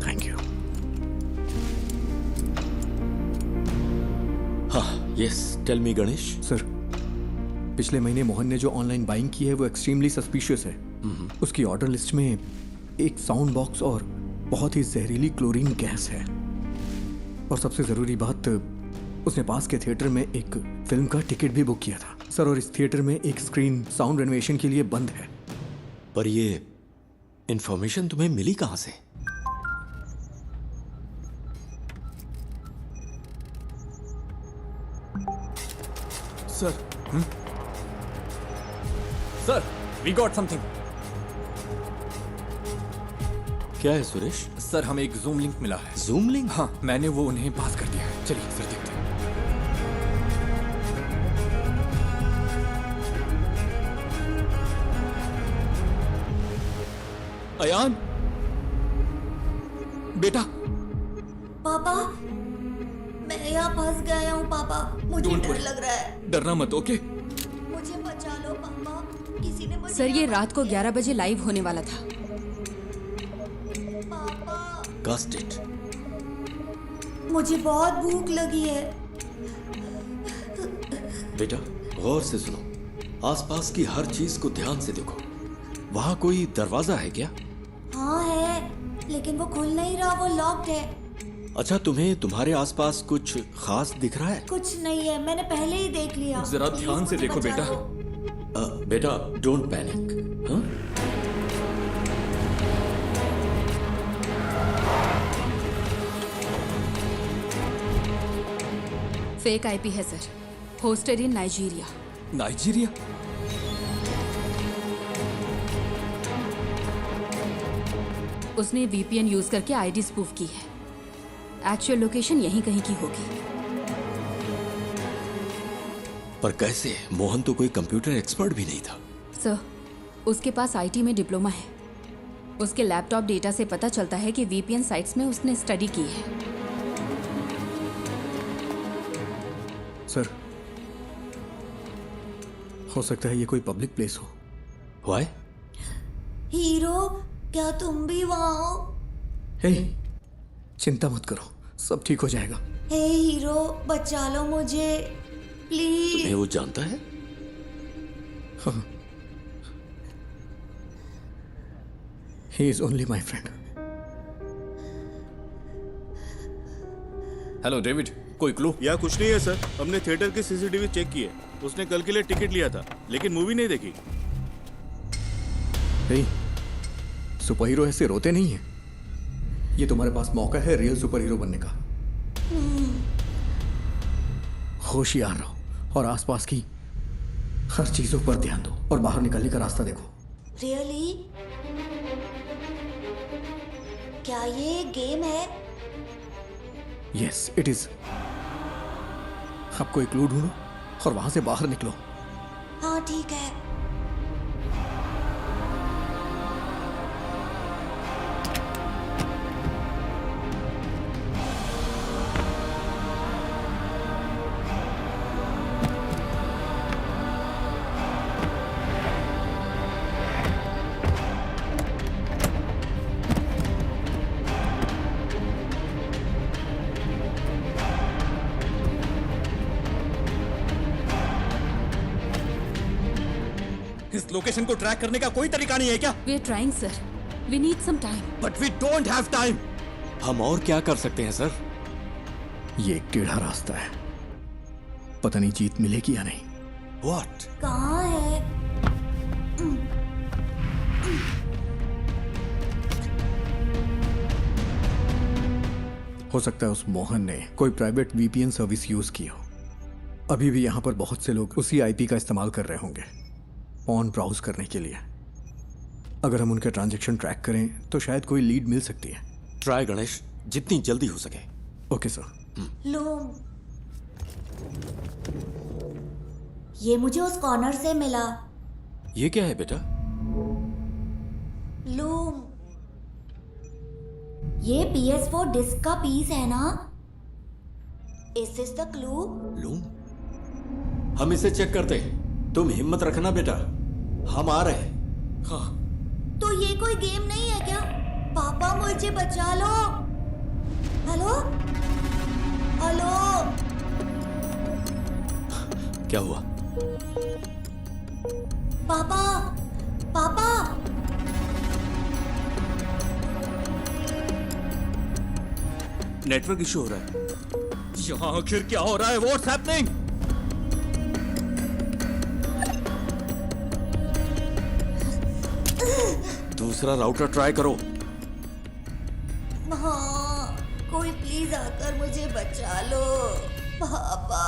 Thank you. हाँ, yes, tell me Ganesh. Sir, पिछले महीने मोहन ने जो ऑनलाइन बाइंग की है वो एक्सट्रीमली सस्पिशियस है। उसकी ऑर्डर लिस्ट में एक साउंड बॉक्स और बहुत ही जहरीली क्लोरीन गैस है। और सबसे जरूरी बात, उसने पास के थिएटर में एक फिल्म का टिकट भी बुक किया था सर। और इस थिएटर में एक स्क्रीन साउंड रेनोवेशन के लिए बंद है। पर ये इंफॉर्मेशन तुम्हें मिली कहां से? Sir, sir, we got something. क्या है सुरेश? सर, हमें एक जूम लिंक मिला है। Zoom link? हाँ, मैंने वो उन्हें पास कर दिया है। चलिए सर, देखते हैं। अयान, बेटा। पापा, मैं यहाँ फंस गया हूँ पापा। मुझे Don't डर worry. लग रहा है। डरना मत, ओके? मुझे बचा लो पापा। किसी ने मुझे सर, ये रात को 11 बजे लाइव होने वाला था। Cast it. मुझे बहुत भूख लगी है। बेटा, गौर से सुनो। आसपास की हर चीज को ध्यान से देखो। वहां कोई दरवाजा है क्या? हाँ है, लेकिन वो खुल नहीं रहा, वो लॉक्ड है। अच्छा, तुम्हें तुम्हारे आसपास कुछ खास दिख रहा है? कुछ नहीं है, मैंने पहले ही देख लिया। जरा ध्यान से देखो बेटा। बेटा, डोंट पैनिक। हाँ? फेक आईपी है सर, होस्टेड इन नाइजीरिया। नाइजीरिया? उसने वीपीएन यूज करके आईडी स्पूफ की है। एक्चुअल लोकेशन यहीं कहीं की होगी। पर कैसे? मोहन तो कोई कंप्यूटर एक्सपर्ट भी नहीं था। सर, उसके पास आईटी में डिप्लोमा है। उसके लैपटॉप डेटा से पता चलता है कि वीपीएन साइट्स में उसने स्टडी की है। सर, हो सकता है ये कोई पब्लिक प्लेस हो। Why? हीरो, क्या तुम भी वहाँ हो? हे, चिंता मत करो, सब ठीक हो जाएगा। हे हीरो, बचा लो मुझे प्लीज। तुम्हें वो जानता है? हाँ। He is only my friend. Hello David, कोई क्लू? या कुछ नहीं है सर। हमने थिएटर की सीसीटीवी चेक की है। उसने कल के लिए टिकट लिया था, लेकिन मूवी नहीं देखी। हे, सुपर हीरो ऐसे रोते नहीं है। ये तुम्हारे पास मौका है रियल सुपर हीरो बनने का। होशियार रहो और आसपास की हर चीजों पर ध्यान दो और बाहर निकलने का रास्ता देखो। रियली? क्या ये गेम है? Yes, it is. अब कोई क्लू ढूंढो और वहां से बाहर निकलो। हाँ ठीक है। लोकेशन को ट्रैक करने का कोई तरीका नहीं है क्या? We are trying sir, we need some time. But we don't have time. हम और क्या कर सकते हैं सर? ये एक टेढ़ा रास्ता है, पता नहीं जीत मिलेगी या नहीं। व्हाट? कहाँ है? हो सकता है उस मोहन ने कोई प्राइवेट वीपीएन सर्विस यूज की हो। अभी भी यहाँ पर बहुत से लोग उसी आईपी का इस्तेमाल कर रहे होंगे ऑन ब्राउज करने के लिए। अगर हम उनके ट्रांजैक्शन ट्रैक करें तो शायद कोई लीड मिल सकती है। ट्राई गणेश, जितनी जल्दी हो सके। Okay sir. लूम, ये मुझे उस कॉर्नर से मिला। ये क्या है बेटा? लूम, ये PS4 डिस्क का पीस है ना? Is this the clue? Loom, हम इसे चेक करते हैं। तुम हिम्मत रखना बेटा, हम आ रहे हैं। हाँ। तो ये कोई गेम नहीं है क्या? पापा मुझे बचा लो। हेलो हेलो, क्या हुआ? पापा पापा, नेटवर्क इशू हो रहा है। यहाँ आखिर क्या हो रहा है? What's happening? दूसरा राउटर ट्राई करो। हाँ, कोई प्लीज आकर मुझे बचा लो पापा।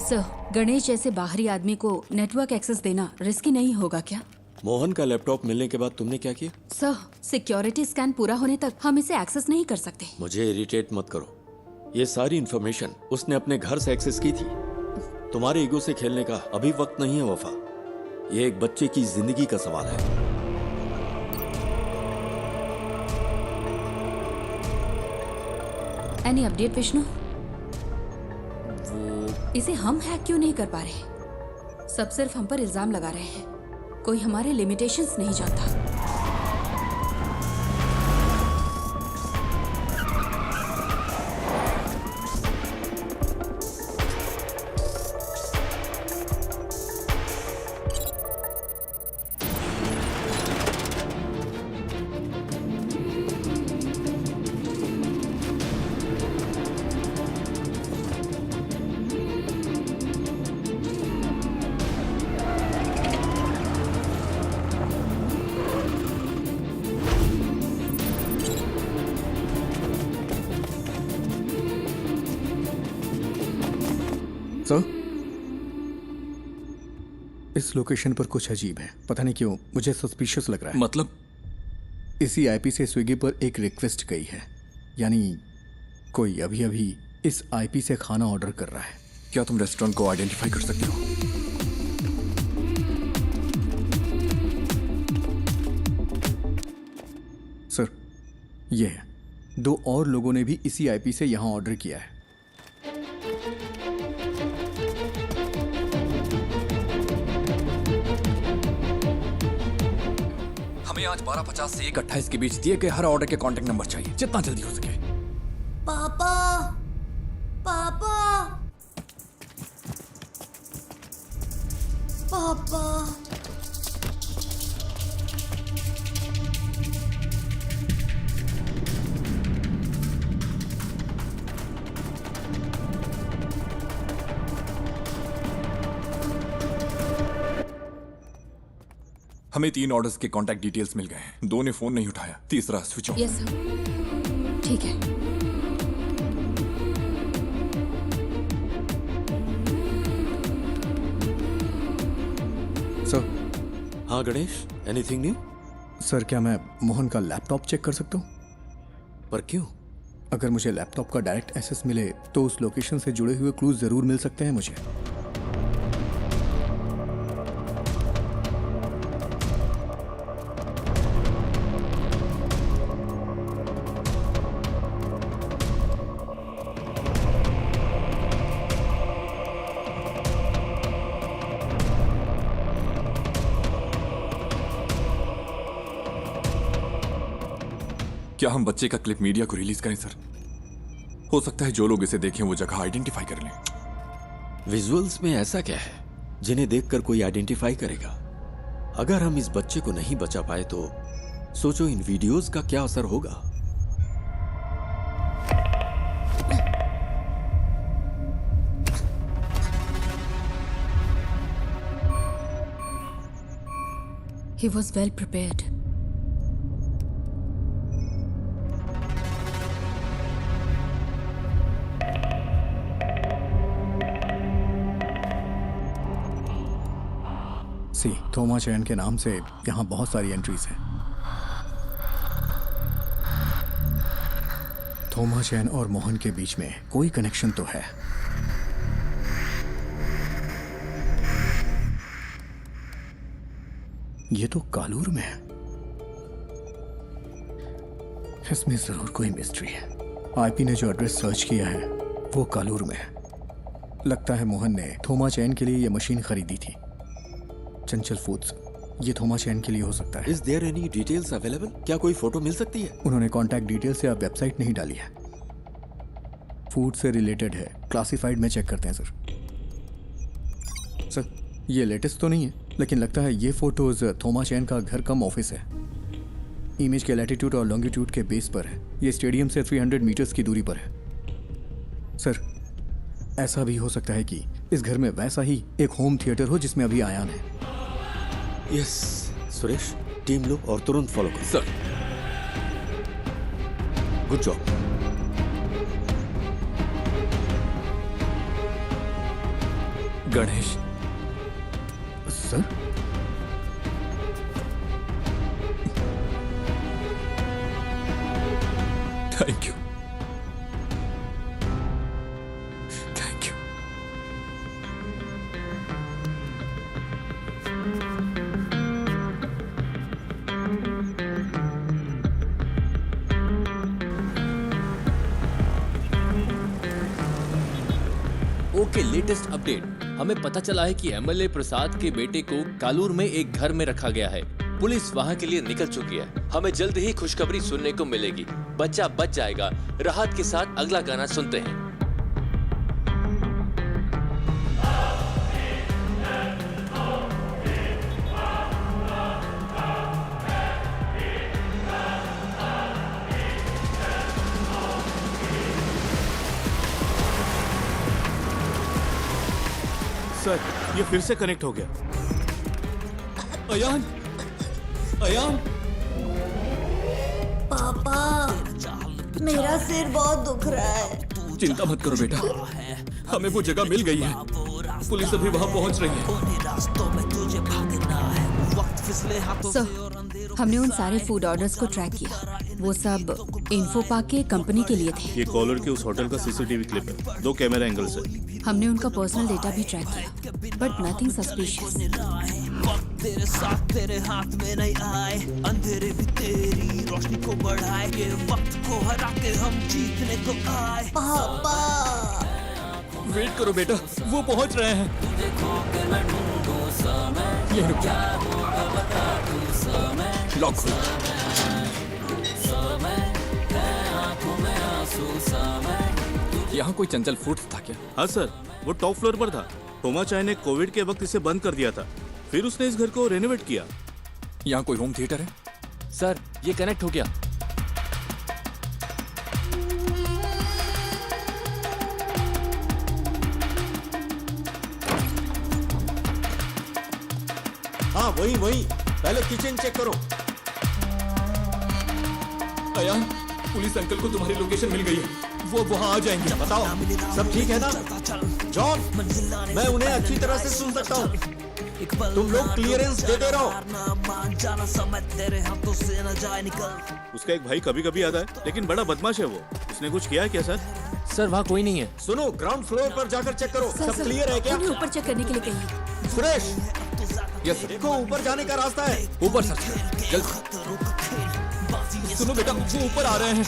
सर, गणेश जैसे बाहरी आदमी को नेटवर्क एक्सेस देना रिस्की नहीं होगा क्या? मोहन का लैपटॉप मिलने के बाद तुमने क्या किया? सर, सिक्योरिटी स्कैन पूरा होने तक हम इसे एक्सेस नहीं कर सकते। मुझे इरिटेट मत करो। ये सारी इंफॉर्मेशन उसने अपने घर से एक्सेस की थी। तुम्हारे ईगो से खेलने का अभी वक्त नहीं है वफा। ये एक बच्चे की जिंदगी का सवाल है। Any update Vishnu? इसे हम हैक क्यों नहीं कर पा रहे? सब सिर्फ हम पर इल्जाम लगा रहे हैं। कोई हमारे लिमिटेशंस नहीं जानता। सर, इस लोकेशन पर कुछ अजीब है। पता नहीं क्यों मुझे सस्पिशियस लग रहा है। मतलब? इसी आईपी से स्विगी पर एक रिक्वेस्ट गई है, यानी कोई अभी अभी इस आईपी से खाना ऑर्डर कर रहा है। क्या तुम रेस्टोरेंट को आइडेंटिफाई कर सकते हो? सर, ये है। 2 और लोगों ने भी इसी आईपी से यहां ऑर्डर किया है। हमें आज 12:50 से 1:28 के बीच दिए गए हर ऑर्डर के कॉन्टेक्ट नंबर चाहिए, जितना जल्दी हो सके। पापा पापा पापा, हमें 3 ऑर्डर्स के कॉन्टैक्ट डिटेल्स मिल गए हैं। 2 ने फोन नहीं उठाया, तीसरा स्विच ऑफ। यस सर, ठीक है। सर। हाँ गणेश, एनीथिंग न्यू? सर, क्या मैं मोहन का लैपटॉप चेक कर सकता हूँ? पर क्यों? अगर मुझे लैपटॉप का डायरेक्ट एक्सेस मिले तो उस लोकेशन से जुड़े हुए क्लूज जरूर मिल सकते हैं मुझे। क्या हम बच्चे का क्लिप मीडिया को रिलीज करें सर? हो सकता है जो लोग इसे देखें वो जगह आइडेंटिफाई कर लें। विजुअल्स में ऐसा क्या है जिन्हें देखकर कोई आइडेंटिफाई करेगा? अगर हम इस बच्चे को नहीं बचा पाए तो सोचो इन वीडियोस का क्या असर होगा। He was well prepared. सी थोमा चैन के नाम से यहाँ बहुत सारी एंट्रीज हैं। थोमा चैन और मोहन के बीच में कोई कनेक्शन तो है। ये तो कालूर में है। इसमें जरूर कोई मिस्ट्री है। आईपी ने जो एड्रेस सर्च किया है वो कालूर में है। लगता है मोहन ने थोमा चैन के लिए ये मशीन खरीदी थी। चंचल फूड्स, ये थोमा चैन के लिए हो सकता है। Is there any details available? क्या कोई फोटो मिल सकती है? उन्होंने कॉन्टैक्ट डिटेल से अब वेबसाइट नहीं डाली है। फूड से रिलेटेड है, क्लासिफाइड में चेक करते हैं सर। सर ये लेटेस्ट तो नहीं है, लेकिन लगता है ये फोटोज थोमा चैन का घर कम ऑफिस है। इमेज के लैटिट्यूड और लॉन्गिट्यूड के बेस पर है। ये स्टेडियम से 300 मीटर्स की दूरी पर है। सर ऐसा भी हो सकता है कि इस घर में वैसा ही एक होम थिएटर हो जिसमें अभी आयान है। यस सुरेश, टीम लो और तुरंत फॉलो करो। Sir good job. Ganesh sir thank you, thank you. Okay, latest update. हमें पता चला है कि एमएलए प्रसाद के बेटे को कालूर में एक घर में रखा गया है। पुलिस वहां के लिए निकल चुकी है। हमें जल्द ही खुशखबरी सुनने को मिलेगी। बच्चा बच जाएगा। राहत के साथ अगला गाना सुनते हैं। सर ये फिर से कनेक्ट हो गया। अयान, अयान, पापा मेरा सिर बहुत दुख रहा है। चिंता मत करो बेटा, हमें वो जगह मिल गई है। पुलिस अभी वहां पहुंच रही है। सर हमने उन सारे फूड ऑर्डर्स को ट्रैक किया। वो सब इन्फो पार्क के कंपनी के लिए थे। ये कॉलर के उस होटल का सीसीटीवी क्लिप है। 2 कैमरा एंगल्स है। हमने उनका पर्सनल डेटा भी ट्रैक किया, बट नथिंग सस्पिशियस। तेरे साथ तेरे हाथ में नहीं आए, अंधेरे भी तेरी रोशनी को बढ़ाए, ये वक्त को हरा के हम जीतने को आए। पापा वेट करो बेटा, वो पहुंच रहे हैं। ये रुक जा। लॉक खोलो। यहाँ कोई चंचल फूड्स था क्या? हाँ सर, वो टॉप फ्लोर पर था। थोमा चाय ने कोविड के वक्त इसे बंद कर दिया था, फिर उसने इस घर को रेनोवेट किया। यहाँ कोई होम थिएटर है? सर ये कनेक्ट हो गया। हाँ वही वही, पहले किचन चेक करो। अयान, पुलिस अंकल को तुम्हारी लोकेशन मिल गई है। वो वहाँ आ जाएंगे। बताओ सब ठीक है ना? जॉन, मैं उन्हें अच्छी तरह से सुन सकता हूँ। तुम लोग क्लियरेंस देते रहो। उसका एक भाई कभी कभी आता है, लेकिन बड़ा बदमाश है वो। उसने कुछ किया है क्या सर? सर वहाँ कोई नहीं है। सुनो, ग्राउंड फ्लोर पर जाकर चेक करो। सब क्लियर है क्या? ऊपर चेक करने के लिए कहिए। सुरेश, यस देखो ऊपर जाने का रास्ता है। ऊपर सर, जल्द। सुनो बेटा, वो ऊपर आ रहे हैं।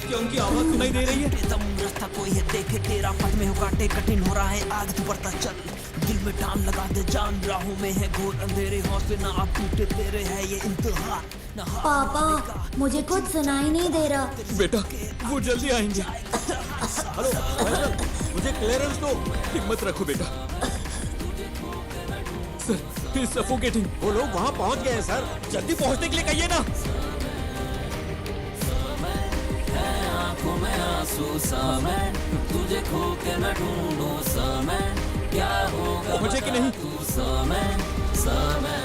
क्या उनकी आवाज सुनाई दे रही है? रास्ता कोई है देखे तेरा, पथ में हो काटे कठिन हो रहा है, आगे तू बढ़ता चल। दिल में टान लगा दे जान, राहों में है घोर अंधेरे, हौसले ना आप टूटे तेरे है ये इंतहा। पापा मुझे कुछ सुनाई नहीं दे रहा। बेटा वो जल्दी आएंगे। हेलो फैसल, मुझे क्लियरेंस दो। हिम्मत रखो बेटा। Sir, he is suffocating. वो लोग वहाँ पहुँच गए हैं सर, जल्दी पहुँचने के लिए कहिए ना। आंखों में आंसू सा मैं, तुझे खो के मैं ढूंढूं सा मैं, क्या होगा पहुंचे कि नहीं? तू समय समय।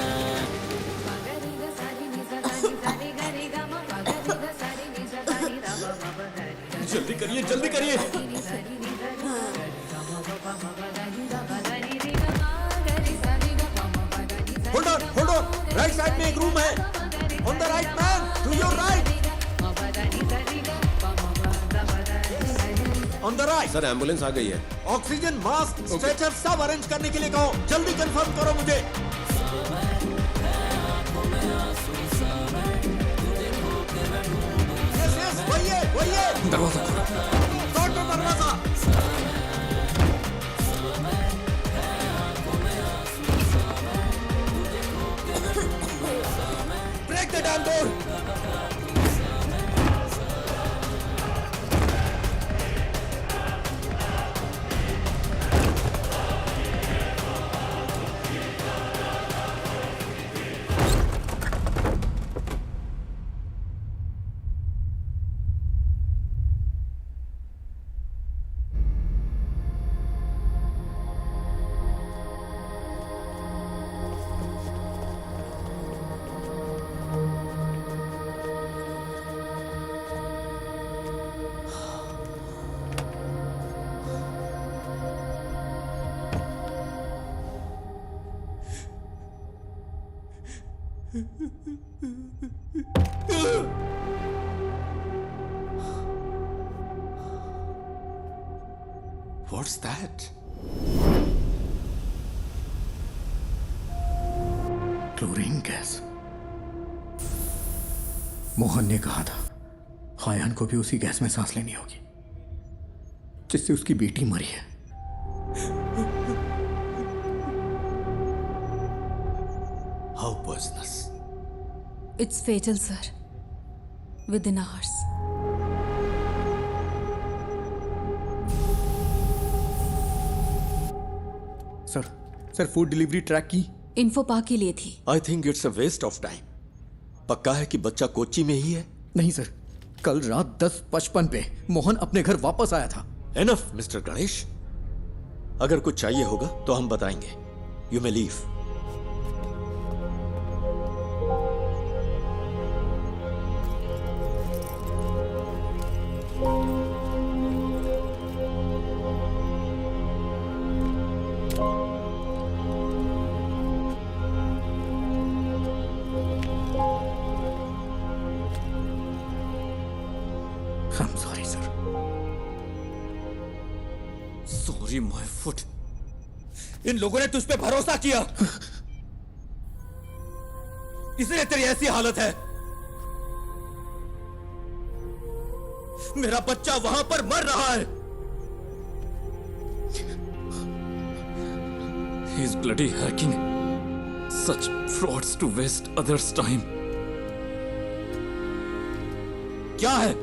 जल्दी करिए, जल्दी करिए। होल्ड ऑन, राइट साइड में एक रूम है। On the right man, to your right. On the right. Sir ambulance आ गई है। ऑक्सीजन, मास्क, स्ट्रेचर सब अरेंज करने के लिए कहो। जल्दी कंफर्म करो मुझे। यस, वही है। दरवाजा खोलो। तोड़ दो दरवाजा। Break the damn door. What's that? Chlorine gas. Mohan ने कहा था हायान को भी उसी गैस में सांस लेनी होगी जिससे उसकी बेटी मरी है। How poisonous? It's fatal, sir. Within hours. Sir food delivery track की। इन्फो पा के लिए थी। I think it's a waste of time. पक्का है कि बच्चा कोच्चि में ही है? नहीं सर, कल रात 10:55 पे मोहन अपने घर वापस आया था। Enough, mister Ganesh. अगर कुछ चाहिए होगा तो हम बताएंगे। You may leave. I'm sorry, sir. Sorry, my foot. इन लोगों ने तुझ पे भरोसा किया, इसलिए तेरी ऐसी हालत है। मेरा बच्चा वहां पर मर रहा है। He's bloody hacking such frauds to waste others' time. क्या है?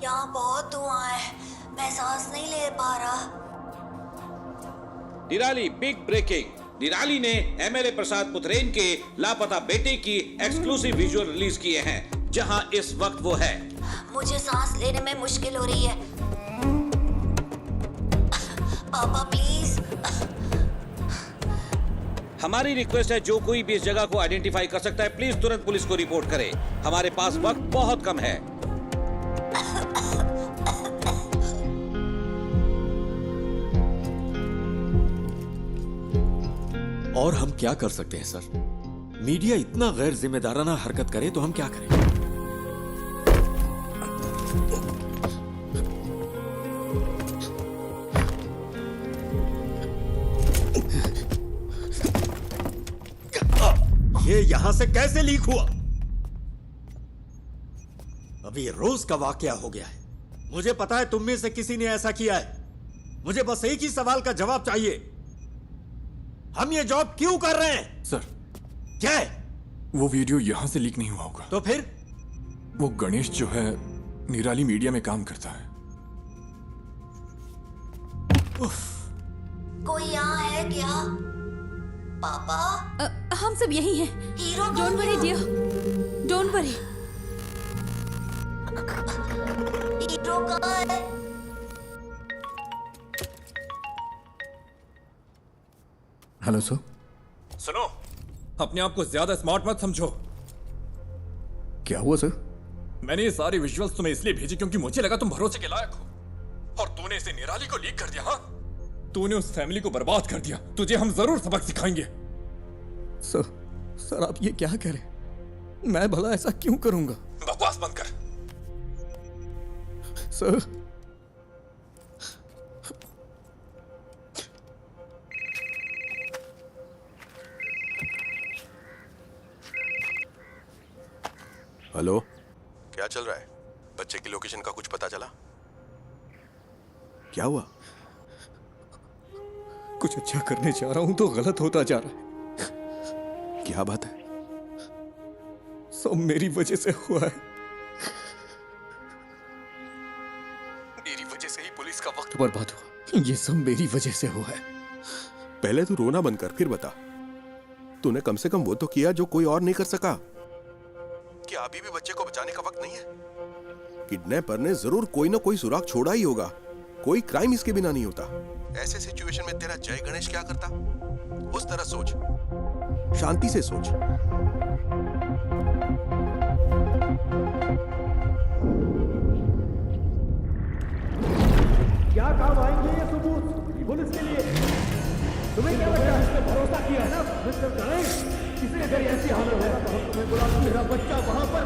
यहाँ बहुत धुआं है, मैं सांस नहीं ले पा रहा। निराली बिग ब्रेकिंग। निराली ने एमएलए प्रसाद पुथरेन के लापता बेटे की एक्सक्लूसिव विजुअल रिलीज किए हैं, जहां इस वक्त वो है। मुझे सांस लेने में मुश्किल हो रही है। पापा प्लीज। हमारी रिक्वेस्ट है, जो कोई भी इस जगह को आइडेंटिफाई कर सकता है, प्लीज तुरंत पुलिस को रिपोर्ट करे। हमारे पास वक्त बहुत कम है। और हम क्या कर सकते हैं सर? मीडिया इतना गैर जिम्मेदाराना हरकत करे तो हम क्या करें? ये यहां से कैसे लीक हुआ? अभी रोज का वाकया हो गया है। मुझे पता है तुम में से किसी ने ऐसा किया है। मुझे बस एक ही सवाल का जवाब चाहिए। हम ये जॉब क्यों कर रहे हैं? सर, क्या है? वो वीडियो यहां से लीक नहीं हुआ होगा। तो फिर? वो गणेश जो है निराली मीडिया में काम करता है। कोई यहाँ है क्या? पापा? हम सब यही हैं। Hero don't worry dear, don't worry. Hero कहाँ है? Hello sir. सुनो, अपने आप को ज्यादा स्मार्ट मत समझो। क्या हुआ सर? मैंने ये सारे विजुअल्स तुम्हें इसलिए भेजे क्योंकि मुझे लगा तुम भरोसे के लायक हो, और तूने इसे निराली को लीक कर दिया। हाँ, तूने उस फैमिली को बर्बाद कर दिया। तुझे हम जरूर सबक सिखाएंगे। सर आप ये क्या कह रहे हैं? मैं भला ऐसा क्यों करूंगा? बकवास बंद कर। सर, हेलो, क्या चल रहा है? बच्चे की लोकेशन का कुछ पता चला? क्या हुआ? कुछ अच्छा करने जा रहा हूं तो गलत होता जा रहा है। क्या बात है? सब मेरी वजह से हुआ है। मेरी वजह से ही पुलिस का वक्त बर्बाद हुआ। ये सब मेरी वजह से हुआ है। पहले तू रोना बंद कर, फिर बता। तूने कम से कम वो तो किया जो कोई और नहीं कर सका। क्या अभी भी बच्चे को बचाने का वक्त नहीं है? किडनैपर ने जरूर कोई ना कोई सुराग छोड़ा ही होगा। कोई क्राइम इसके बिना नहीं होता। ऐसे सिचुएशन में तेरा जय गणेश क्या करता? उस तरह सोच, शांति से सोच। क्या काम आएंगे ये सबूत पुलिस के लिए? तुम्हें क्या लगता है? इस पे भरोसा किया है ना मिस्टर गणेश? किसी अगर ऐसी हालत है तो हम तुम्हें बुला, मेरा बच्चा वहां पर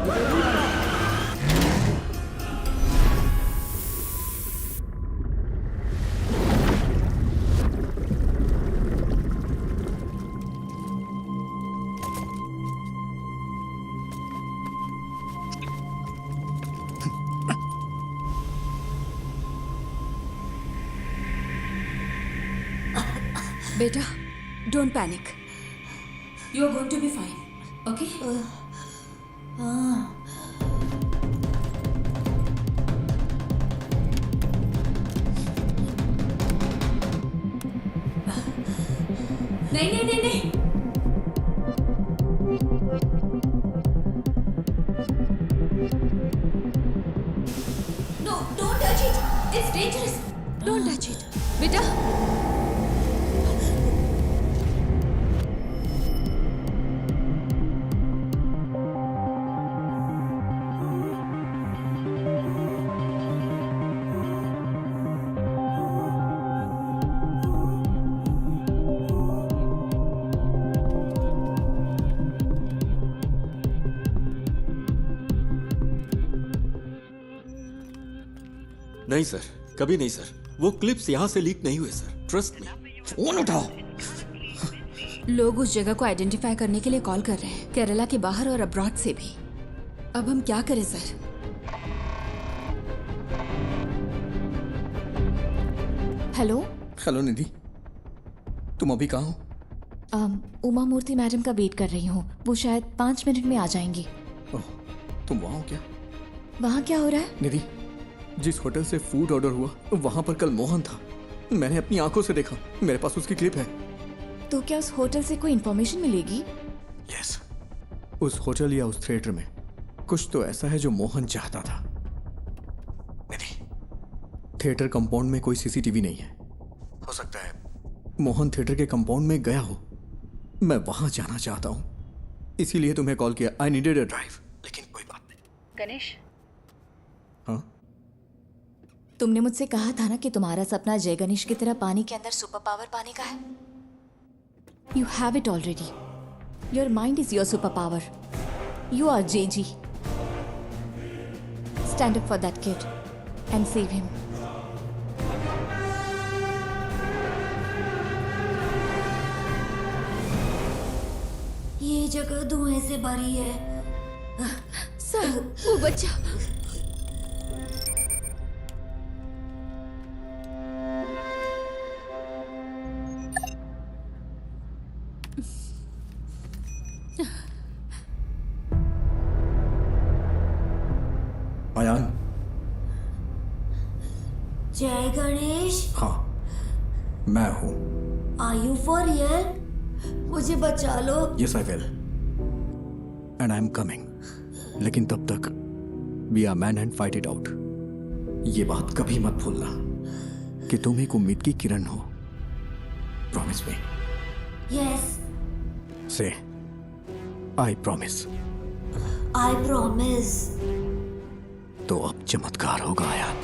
बेटा, don't panic. You are going to be fine, okay? नहीं नहीं नहीं नहीं। No, don't touch it. It's dangerous. Don't touch it. बेटा, नहीं सर, कभी नहीं सर। वो क्लिप्स यहां से लीक नहीं हुए सर, ट्रस्ट मी। फोन उठाओ। लोग उस जगह को आइडेंटिफाई करने के लिए कॉल कर रहे हैं, केरला के बाहर और अब्रॉड से भी। अब हम क्या करें सर? हेलो निधि, तुम अभी कहाँ हो? उमा मूर्ति मैडम का वेट कर रही हूँ। वो शायद 5 मिनट में आ जाएंगी। तुम वहाँ हो क्या? वहाँ क्या हो रहा है? निधि, जिस होटल से फूड ऑर्डर हुआ वहाँ पर कल मोहन था। मैंने अपनी आंखों से देखा। मेरे पास उसकी क्लिप है। तो क्या उस होटल से कोई इन्फॉर्मेशन मिलेगी? यस, उस होटल या उस थिएटर में कुछ तो ऐसा है जो मोहन चाहता था। निधि, थिएटर कंपाउंड में कोई सीसीटीवी नहीं है। हो सकता है मोहन थिएटर के कंपाउंड में गया हो। मैं वहां जाना चाहता हूं, इसीलिए तुम्हें कॉल किया। I needed a drive. लेकिन कोई बात नहीं। गणेश, हाँ? तुमने मुझसे कहा था ना कि तुम्हारा सपना जय गणेश की तरह पानी के अंदर सुपर पावर पाने का है। You have it already. Your mind is your super power. You are JG. Stand up for that kid and save him. ये जगह धुएं से भरी है। सर, वो बच्चा। अयान। जय गणेश। हाँ, मैं हूँ। Are you for real? मुझे बचा लो। Yes I will, and I am coming. लेकिन तब तक be a man and fight it out. ये बात कभी मत भूलना कि तुम एक उम्मीद की किरण हो। Promise me. यस। से आई प्रॉमिस। I promise. तो अब चमत्कार होगा यार।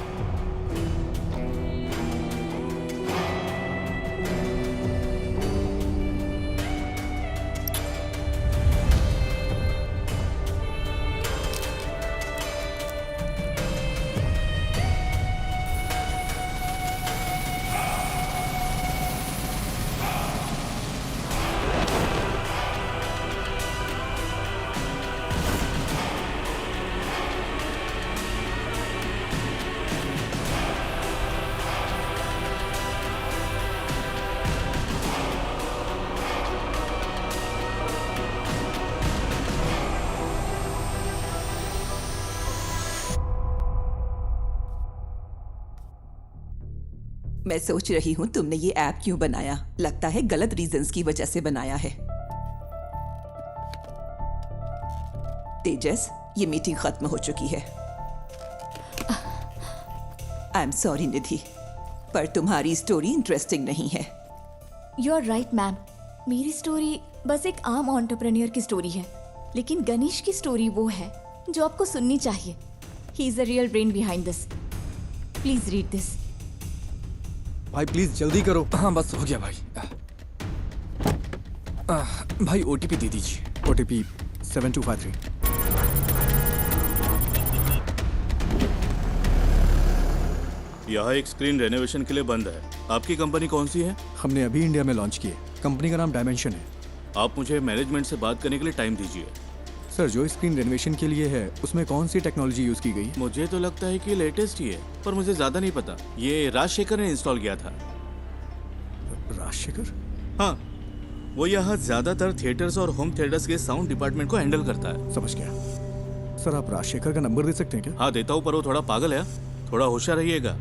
मैं सोच रही हूँ तुमने ये ऐप क्यों बनाया। लगता है गलत रीजंस की वजह से बनाया है। तेजस, ये मीटिंग खत्म हो चुकी है। आई एम सॉरी निधि, पर तुम्हारी स्टोरी इंटरेस्टिंग नहीं है। You are right ma'am. मेरी स्टोरी बस एक आम एंटरप्रेन्योर की स्टोरी है, लेकिन गणेश की स्टोरी वो है जो आपको सुननी चाहिए। He is the real brain behind this. Please read this. भाई प्लीज जल्दी करो। हाँ बस हो गया भाई। भाई ओटीपी दे दीजिए। ओटीपी 7253। यहाँ एक स्क्रीन रेनोवेशन के लिए बंद है। आपकी कंपनी कौन सी है? हमने अभी इंडिया में लॉन्च की है। कंपनी का नाम डायमेंशन है। आप मुझे मैनेजमेंट से बात करने के लिए टाइम दीजिए। सर, जो स्क्रीन रेनोवेशन के लिए है उसमें कौन सी टेक्नोलॉजी यूज की गई? मुझे तो लगता है कि लेटेस्ट ही है, पर मुझे ज्यादा नहीं पता। ये राजशेखर ने इंस्टॉल किया था। राजशेखर? हाँ, वो यहाँ ज्यादातर थिएटर्स और होम थिएटर्स के साउंड डिपार्टमेंट को हैंडल करता है। समझ गया। सर, आप राजशेखर का नंबर दे सकते हैं क्या? हाँ देता हूँ, पर वो थोड़ा पागल है। थोड़ा होशियार रहिएगा।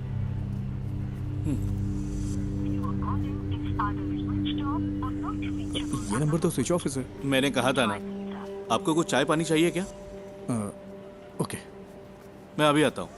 ये नंबर तो स्विच ऑफ है सर। मैंने कहा था ना। आपको कुछ चाय पानी चाहिए क्या? ओके, मैं अभी आता हूँ।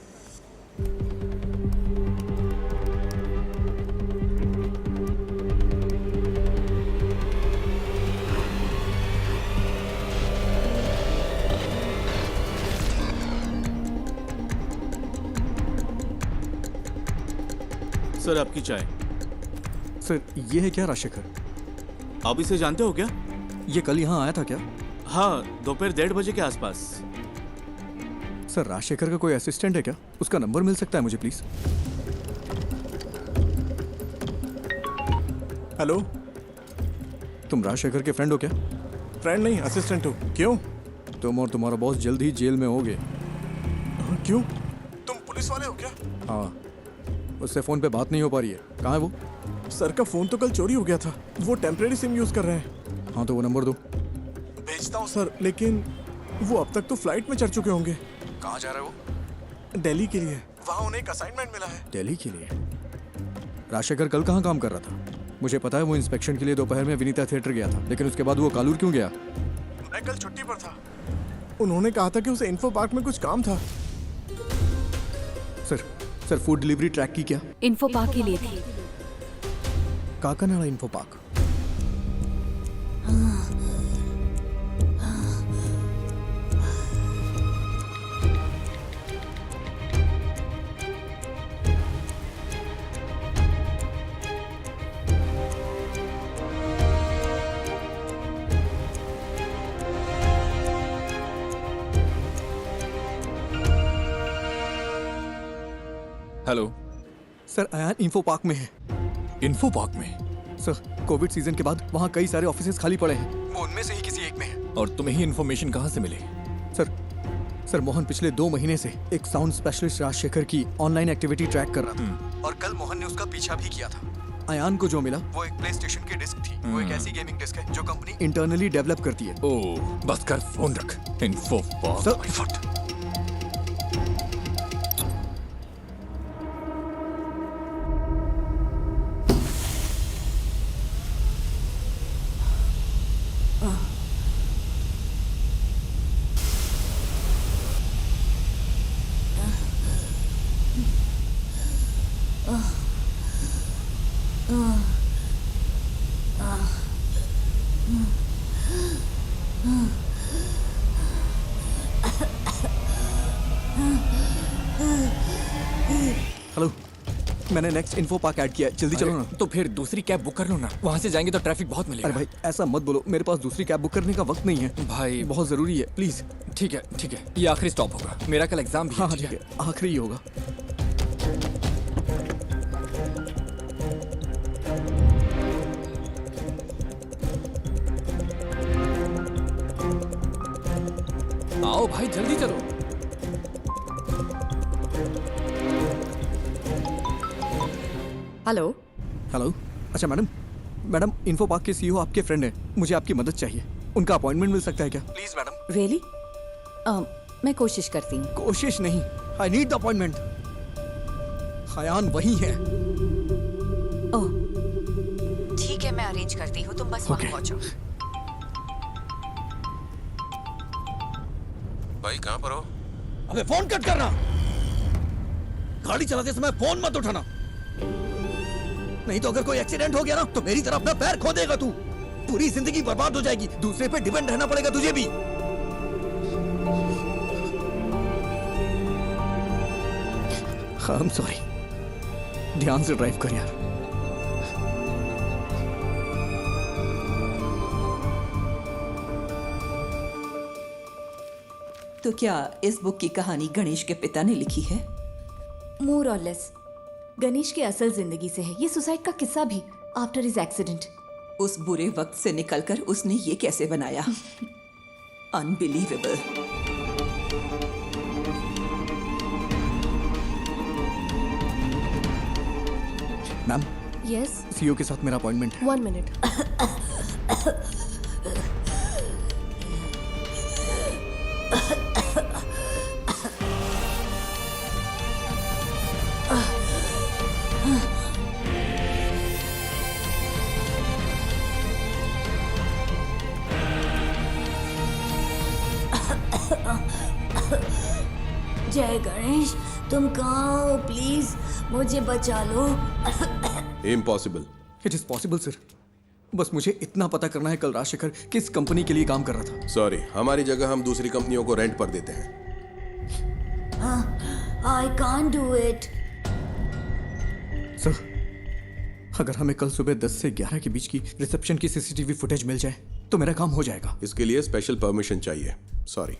सर, आपकी चाय। सर, ये है क्या राजशेखर? आप इसे जानते हो क्या? ये कल यहाँ आया था क्या? हाँ, दोपहर 1:30 बजे के आसपास। सर, राजशेखर का कोई असिस्टेंट है क्या? उसका नंबर मिल सकता है मुझे प्लीज? हेलो, तुम राजशेखर के फ्रेंड हो क्या? फ्रेंड नहीं, असिस्टेंट हो। क्यों? तुम और तुम्हारा बॉस जल्द ही जेल में होगे। क्यों? तुम पुलिस वाले हो क्या? हाँ, उससे फोन पे बात नहीं हो पा रही है। कहाँ है वो? सर का फोन तो कल चोरी हो गया था। वो टेम्परेरी सिम यूज कर रहे हैं। हाँ, तो वो नंबर दो। भेजता हूँ सर, लेकिन वो अब तक तो फ्लाइट में चढ़ चुके होंगे। कहाँ जा रहा है वो? दिल्ली के लिए। वहाँ उन्हें एक असाइनमेंट मिला है। दिल्ली के लिए? राजशेखर कल कहाँ काम कर रहा था? मुझे पता है वो इंस्पेक्शन के लिए दोपहर में विनीता थिएटर गया था, लेकिन उसके बाद वो कालूर क्यों गया? मैं कल छुट्टी पर था। उन्होंने कहा था कि उसे इन्फो पार्क में कुछ काम था। सर, फूड डिलीवरी ट्रैक की क्या? इन्फो पार्क के लिए थी। Kakkanad info park. Hello sir, Ayaan info park में है। इन्फो पार्क में? सर, कोविड सीजन के बाद वहाँ कई सारे ऑफिसेज खाली पड़े हैं। वो उनमें से ही किसी एक में है। और तुम्हें ही इन्फॉर्मेशन कहाँ से मिली? सर, मोहन पिछले 2 महीने से एक साउंड स्पेशलिस्ट राजशेखर की ऑनलाइन एक्टिविटी ट्रैक कर रहा था, और कल मोहन ने उसका पीछा भी किया था। अयान को जो मिला वो एक प्ले स्टेशन की डिस्क थी। वो एक ऐसी गेमिंग डिस्क है जो कंपनी इंटरनली डेवलप करती है। ओह, बस कर, फोन रख। इन्फो सर, हेलो, मैंने नेक्स्ट इन्फो पार्क ऐड किया है, जल्दी चलो ना। तो फिर दूसरी कैब बुक कर लो ना, वहाँ से जाएंगे तो ट्रैफिक बहुत मिलेगा। अरे भाई ऐसा मत बोलो, मेरे पास दूसरी कैब बुक करने का वक्त नहीं है भाई। बहुत जरूरी है, प्लीज। ठीक है ठीक है, ये आखिरी स्टॉप होगा, मेरा कल एग्जाम भी है। हाँ ठीक है, आखिरी ही होगा। आओ भाई जल्दी चलो। हेलो। हेलो, अच्छा मैडम इन्फो पार्क के सीईओ आपके फ्रेंड हैं, मुझे आपकी मदद चाहिए। उनका अपॉइंटमेंट मिल सकता है क्या? Please madam. रियली? मैं कोशिश करती हूँ। कोशिश नहीं, I need the appointment. Ayaan वही है। ओह ठीक है, मैं अरेंज करती हूँ, तुम बस वहाँ पहुँचो। भाई कहाँ पर हो? अबे फोन कट करना, गाड़ी चलाते समय फोन मत उठाना, नहीं तो अगर कोई एक्सीडेंट हो गया ना तो मेरी तरह अपना पैर खो देगा तू। पूरी जिंदगी बर्बाद हो जाएगी, दूसरे पे डिपेंड रहना पड़ेगा तुझे भी। आई एम सॉरी, ध्यान से ड्राइव कर यार। तो क्या इस बुक की कहानी गणेश के पिता ने लिखी है? मोर और लेस गणेश की असल जिंदगी से है ये सुसाइड का किस्सा भी, आफ्टर हिज एक्सीडेंट। उस बुरे वक्त से निकलकर उसने ये कैसे बनाया? अनबिलीवेबल। मैम। यस। सीईओ के साथ मेरा अपॉइंटमेंट है। 1 मिनट। जय गणेश, तुम कहाँ हो? प्लीज मुझे बचा लो। Impossible. It is possible sir, बस मुझे इतना पता करना है कल राजशेखर किस कंपनी के लिए काम कर रहा था। सॉरी, हमारी जगह हम दूसरी कंपनियों को रेंट पर देते हैं। I can't do it. Sir, अगर हमें कल सुबह 10 से 11 के बीच की रिसेप्शन की सीसीटीवी फुटेज मिल जाए तो मेरा काम हो जाएगा। इसके लिए स्पेशल परमिशन चाहिए। सॉरी।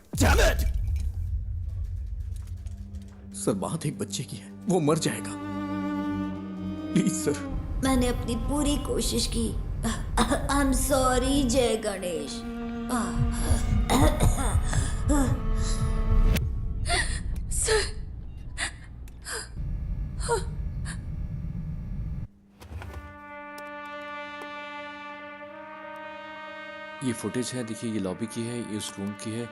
सर, बात एक बच्चे की है, वो मर जाएगा, प्लीज सर। मैंने अपनी पूरी कोशिश की। आई एम सॉरी जय गणेश। सर, ये फुटेज है, देखिए, ये लॉबी की है, ये उस रूम की है।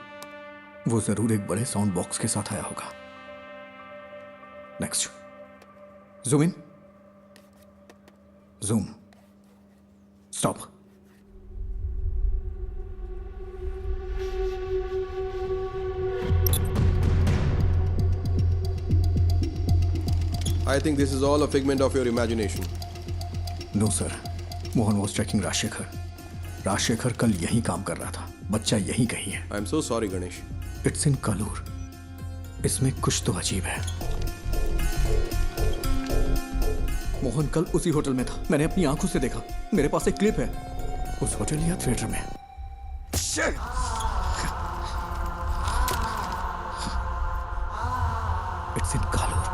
वो जरूर एक बड़े साउंड बॉक्स के साथ आया होगा। Next, zoom in, zoom, stop. I think this is all a figment of your imagination. No sir, Mohan was checking Rajashekhar. Rajashekhar कल यहीं काम कर रहा था, बच्चा यहीं कहीं है। I am so sorry, Ganesh. It's in Kalur. इसमें कुछ तो अजीब है। मोहन कल उसी होटल में था, मैंने अपनी आंखों से देखा, मेरे पास एक क्लिप है, उस होटल या थिएटर में। It's in Kalur.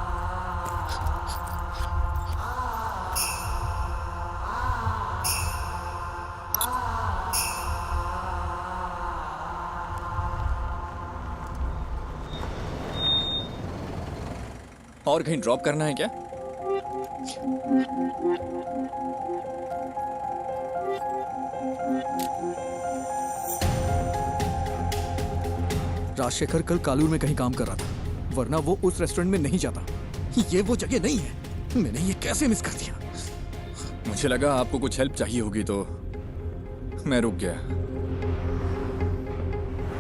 और कहीं ड्रॉप करना है क्या? राजशेखर कल कालूर में कहीं काम कर रहा था, वरना वो उस रेस्टोरेंट में नहीं जाता। ये वो जगह नहीं है। मैंने ये कैसे मिस कर दिया? मुझे लगा आपको कुछ हेल्प चाहिए होगी तो मैं रुक गया।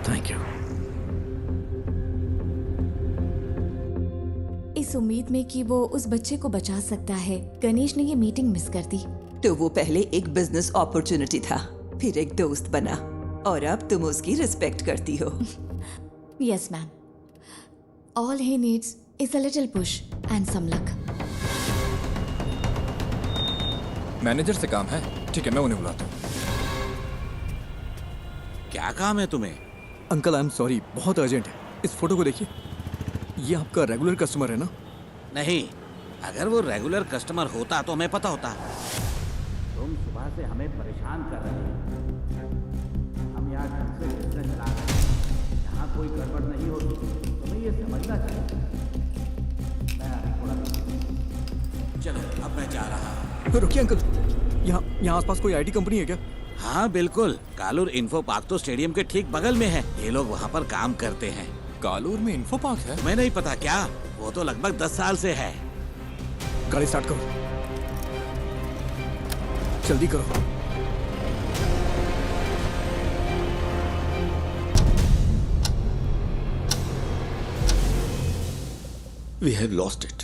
Thank you. इस उम्मीद में कि वो उस बच्चे को बचा सकता है, गणेश ने ये मीटिंग मिस कर दी। तो वो पहले एक बिजनेस अपॉर्चुनिटी था, फिर एक दोस्त बना, और अब तुम उसकी रिस्पेक्ट करती हो। Yes ma'am, all he needs is a little push and some luck. Manager से काम है, ठीक है, मैं उन्हें बुलाता हूँ। क्या काम है तुम्हें? अंकल आई एम सॉरी, बहुत अर्जेंट है। इस फोटो को देखिए, ये आपका रेगुलर कस्टमर है ना? नहीं, अगर वो रेगुलर कस्टमर होता तो हमें पता होता। तुम सुबह से हमें परेशान कर रहे हो। हम यहाँ ढंग से बिजनेस चला रहे हैं, यहाँ कोई गड़बड़ नहीं होती, तुम्हें ये समझना चाहिए। मैं थोड़ा चलो, अब मैं जा रहा हूँ। रुकिए अंकल, यहाँ आसपास कोई आईटी कंपनी है क्या? हाँ बिल्कुल, कालूर इन्फो पार्क तो स्टेडियम के ठीक बगल में है। ये लोग वहाँ पर काम करते हैं। कालूर में इन्फो पार्क है? मैं नहीं पता क्या, वो तो लगभग 10 साल से है। गाड़ी स्टार्ट करो, जल्दी करो। We have lost it.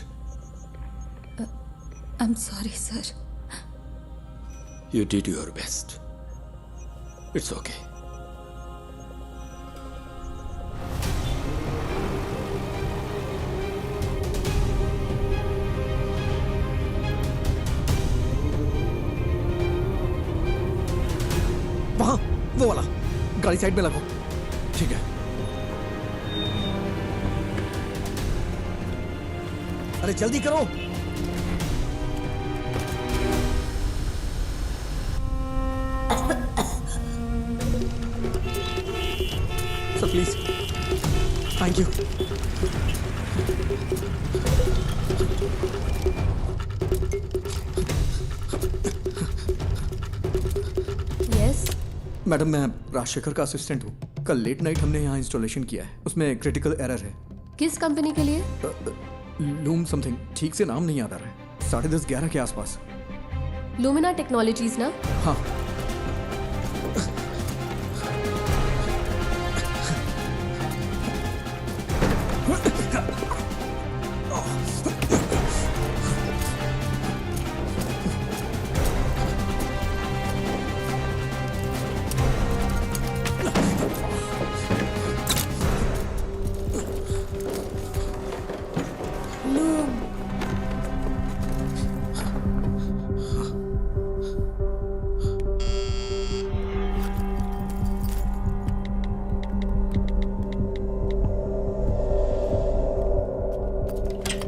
I'm sorry, sir. You did your best. It's okay. वहां, वो वाला। गाड़ी साइड में लगाओ। ठीक है। अरे जल्दी करो। Sir please, thank you. Yes madam, मैं राजशेखर का असिस्टेंट हूँ। कल लेट नाइट हमने यहाँ इंस्टॉलेशन किया है, उसमें क्रिटिकल एरर है। किस कंपनी के लिए? लूम समथिंग, ठीक से नाम नहीं याद आ रहा है। 10:30-11 के आसपास। लुमिना टेक्नोलॉजीज ना? हाँ।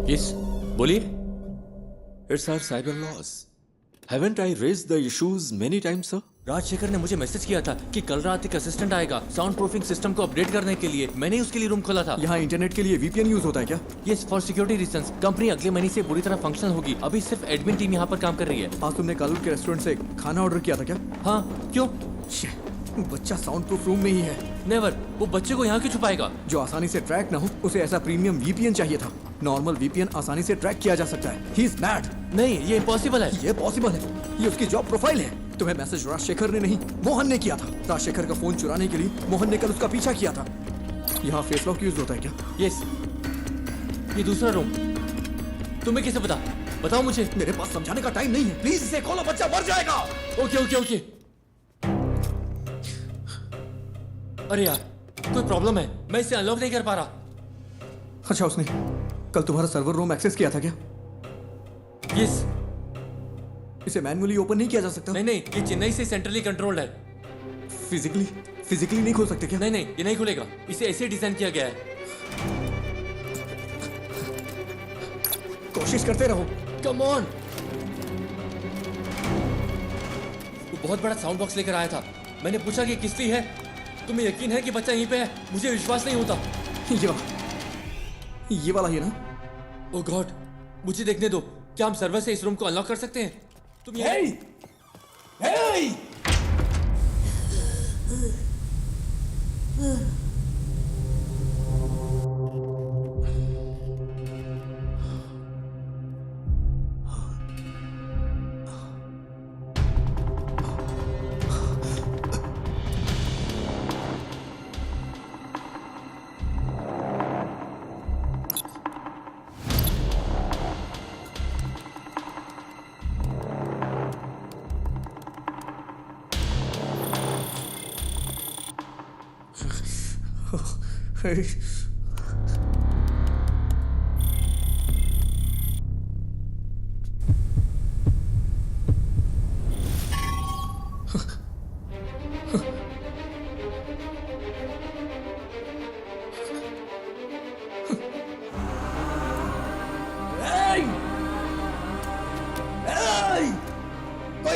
Yes, बोलिए। It's our cyber laws. Haven't I raised the issues many times, sir? Rajshekhar ने मुझे मैसेज किया था कि कल रात एक असिस्टेंट आएगा साउंड प्रूफिंग सिस्टम को अपडेट करने के लिए। मैंने उसके लिए रूम खोला था। यहाँ इंटरनेट के लिए VPN यूज होता है क्या? Yes, for security reasons. Company अगले महीने से पूरी तरह फंक्शनल होगी। अभी सिर्फ एडमिन टीम यहाँ पर काम कर रही है। आज तुमने कालूर के रेस्टोरेंट से खाना ऑर्डर किया था क्या? हाँ, क्यों? बच्चा साउंड प्रूफ रूम में ही है। नेवर, वो बच्चे को यहाँ क्यों छुपाएगा? जो आसानी से ट्रैक ना हो, उसे ऐसा प्रीमियम VPN चाहिए था। नॉर्मल VPN आसानी से ट्रैक किया जा सकता है। He is mad। नहीं, ये इम्पॉसिबल है। ये पॉसिबल है, ये उसकी जॉब प्रोफाइल है। तुम्हें मैसेज राजशेखर ने नहीं, मोहन ने किया था। राजशेखर का फोन चुराने के लिए मोहन ने कल उसका पीछा किया था। यहाँ फेस लॉक यूज होता है क्या? यस, ये दूसरा रूम। तुम्हें कैसे पता? बताओ मुझे। मेरे पास समझाने का टाइम नहीं है, प्लीज इसे खोलो, बच्चा मर जाएगा। Okay okay okay. अरे यार, कोई प्रॉब्लम है, मैं इसे अनलॉक नहीं कर पा रहा। अच्छा, उसने कल तुम्हारा सर्वर रूम एक्सेस किया था क्या? यस। इसे मैन्युअली ओपन नहीं किया जा सकता? नहीं नहीं, ये चेन्नई से सेंट्रली कंट्रोल्ड है। फिजिकली नहीं खोल सकते क्या? नहीं नहीं, ये नहीं खुलेगा। इसे ऐसे डिजाइन किया गया है। कोशिश करते रहो। Come on. वो बहुत बड़ा साउंड बॉक्स लेकर आया था। मैंने पूछा कि किसकी है। तुम्हें यकीन है कि बच्चा यहीं पे है? मुझे विश्वास नहीं होता। ये वाला ही है ना? ओह गॉड, मुझे देखने दो। क्या हम सर्वर से इस रूम को अनलॉक कर सकते हैं? तुम ये कोई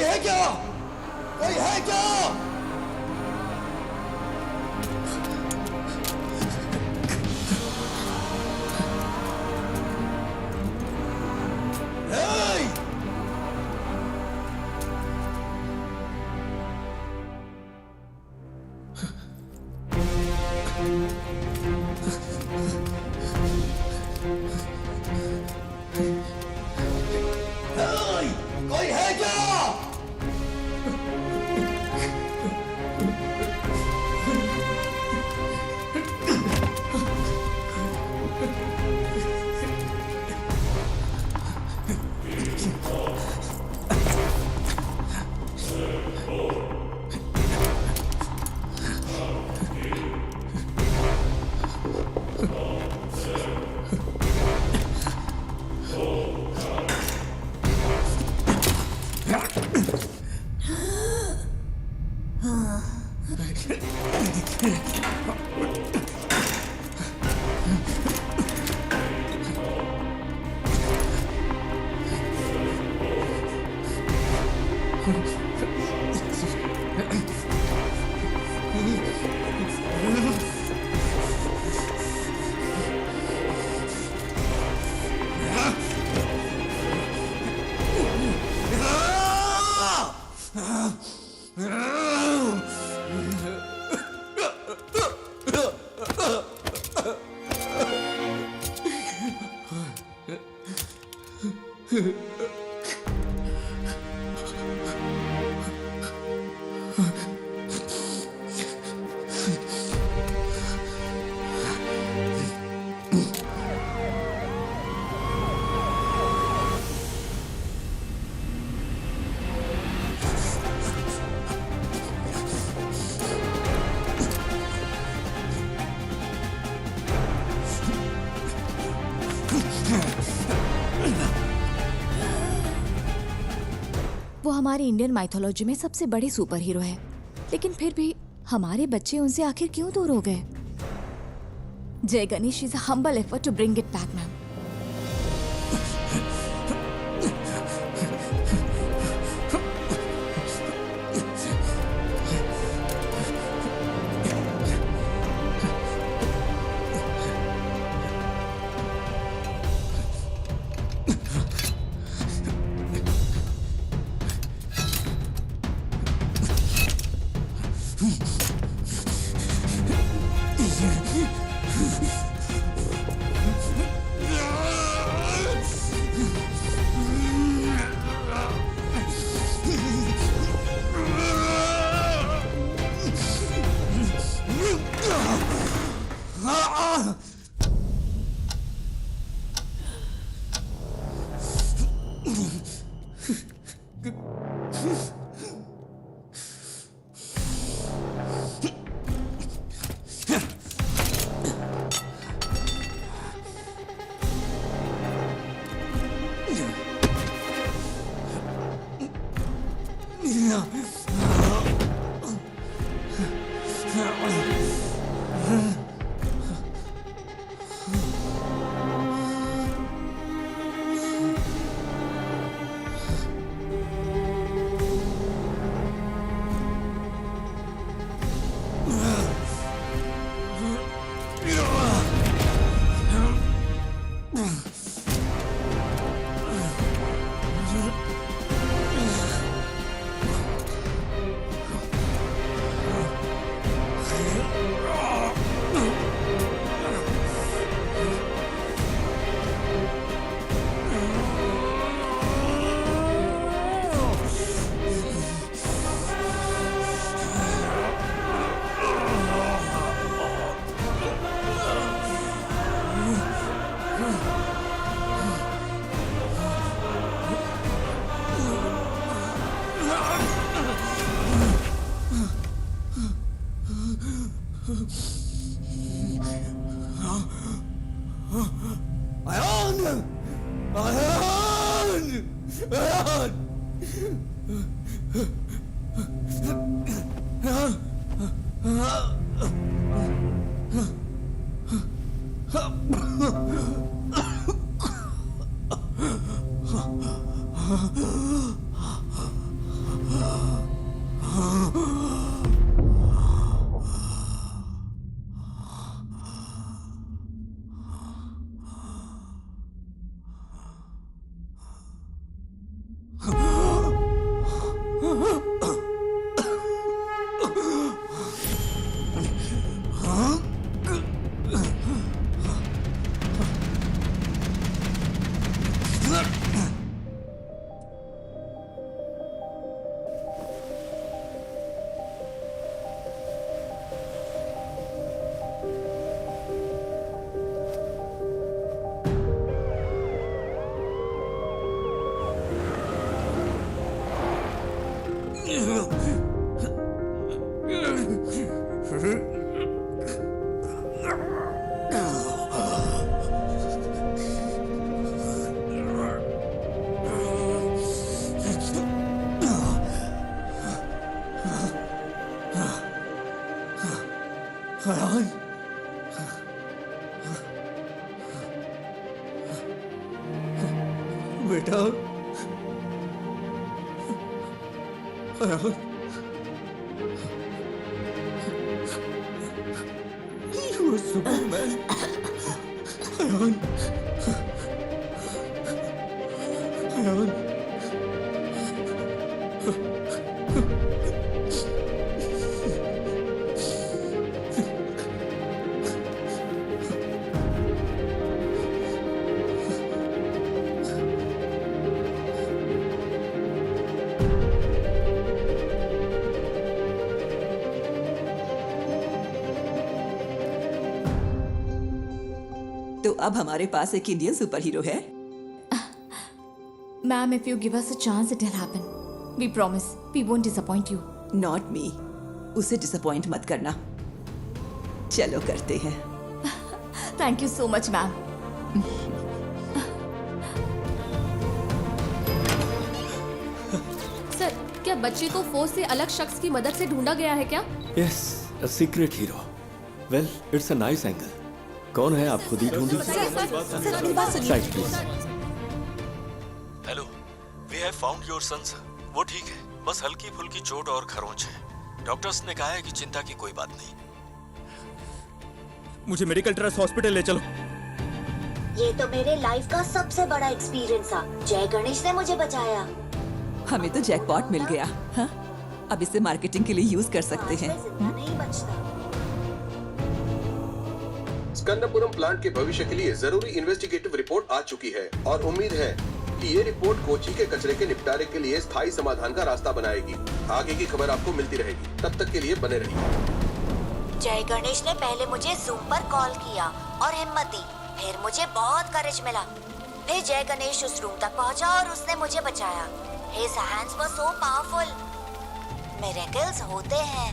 है क्या? कोई है क्या? कोई है क्या? वो हमारी इंडियन माइथोलॉजी में सबसे बड़े सुपर हीरो है, लेकिन फिर भी हमारे बच्चे उनसे आखिर क्यों दूर हो गए? Jai Ganesh is a humble effort to bring it back, ma'am. बेटा You are Superman. Ayan. तो अब हमारे पास एक इंडियन सुपर हीरो है। Ma'am, if you give us a chance, it'll happen. We promise. We won't disappoint you. Not me. उसे disappoint मत करना। चलो करते हैं। Thank you so much, ma'am. Sir, क्या बच्चे को फोर्स से अलग शख्स की मदद से ढूंढा गया है क्या? Yes, a secret hero. Well, it's a nice angle. कौन है आप खुद ही ढूंढिए। Side please. Hello, we have found your son sir. वो ठीक है, बस हल्की फुल्की चोट और खरोंच है। डॉक्टर्स ने कहा है कि चिंता की कोई बात नहीं। मुझे मेडिकल ट्रस्ट हॉस्पिटल ले चलो। ये तो मेरे लाइफ का सबसे बड़ा एक्सपीरियंस था। जय गणेश ने मुझे बचाया। हमें तो जैकपॉट मिल गया। हाँ? अब इसे मार्केटिंग के लिए यूज कर सकते हैं। नहीं बचता। स्कंदपुरम प्लांट के भविष्य के लिए जरूरी इन्वेस्टिगेटिव रिपोर्ट आ चुकी है और उम्मीद है कि ये रिपोर्ट कोची के कचरे के निपटारे के लिए स्थायी समाधान का रास्ता बनाएगी। आगे की खबर आपको मिलती रहेगी। तब तक के लिए बने रहिए। जय गणेश ने पहले मुझे जूम पर कॉल किया और हिम्मत दी। फिर मुझे बहुत करेज मिला। फिर जय गणेश उस रूम तक पहुंचा और उसने मुझे बचाया। His hands were so powerful. Miracles होते हैं।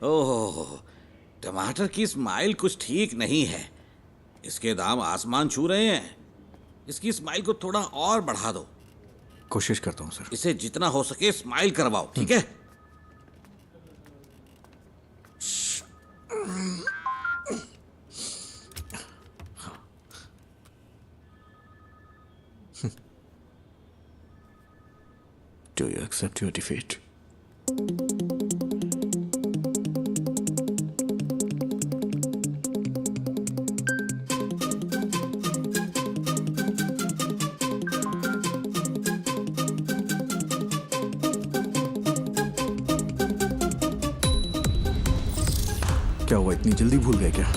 ओह, टमाटर की स्माइल कुछ ठीक नहीं है। इसके दाम आसमान छू रहे हैं। इसकी स्माइल को थोड़ा और बढ़ा दो। कोशिश करता हूँ सर। इसे जितना हो सके स्माइल करवाओ, ठीक है? Do you accept your defeat? क्या हुआ, इतनी जल्दी भूल गए क्या?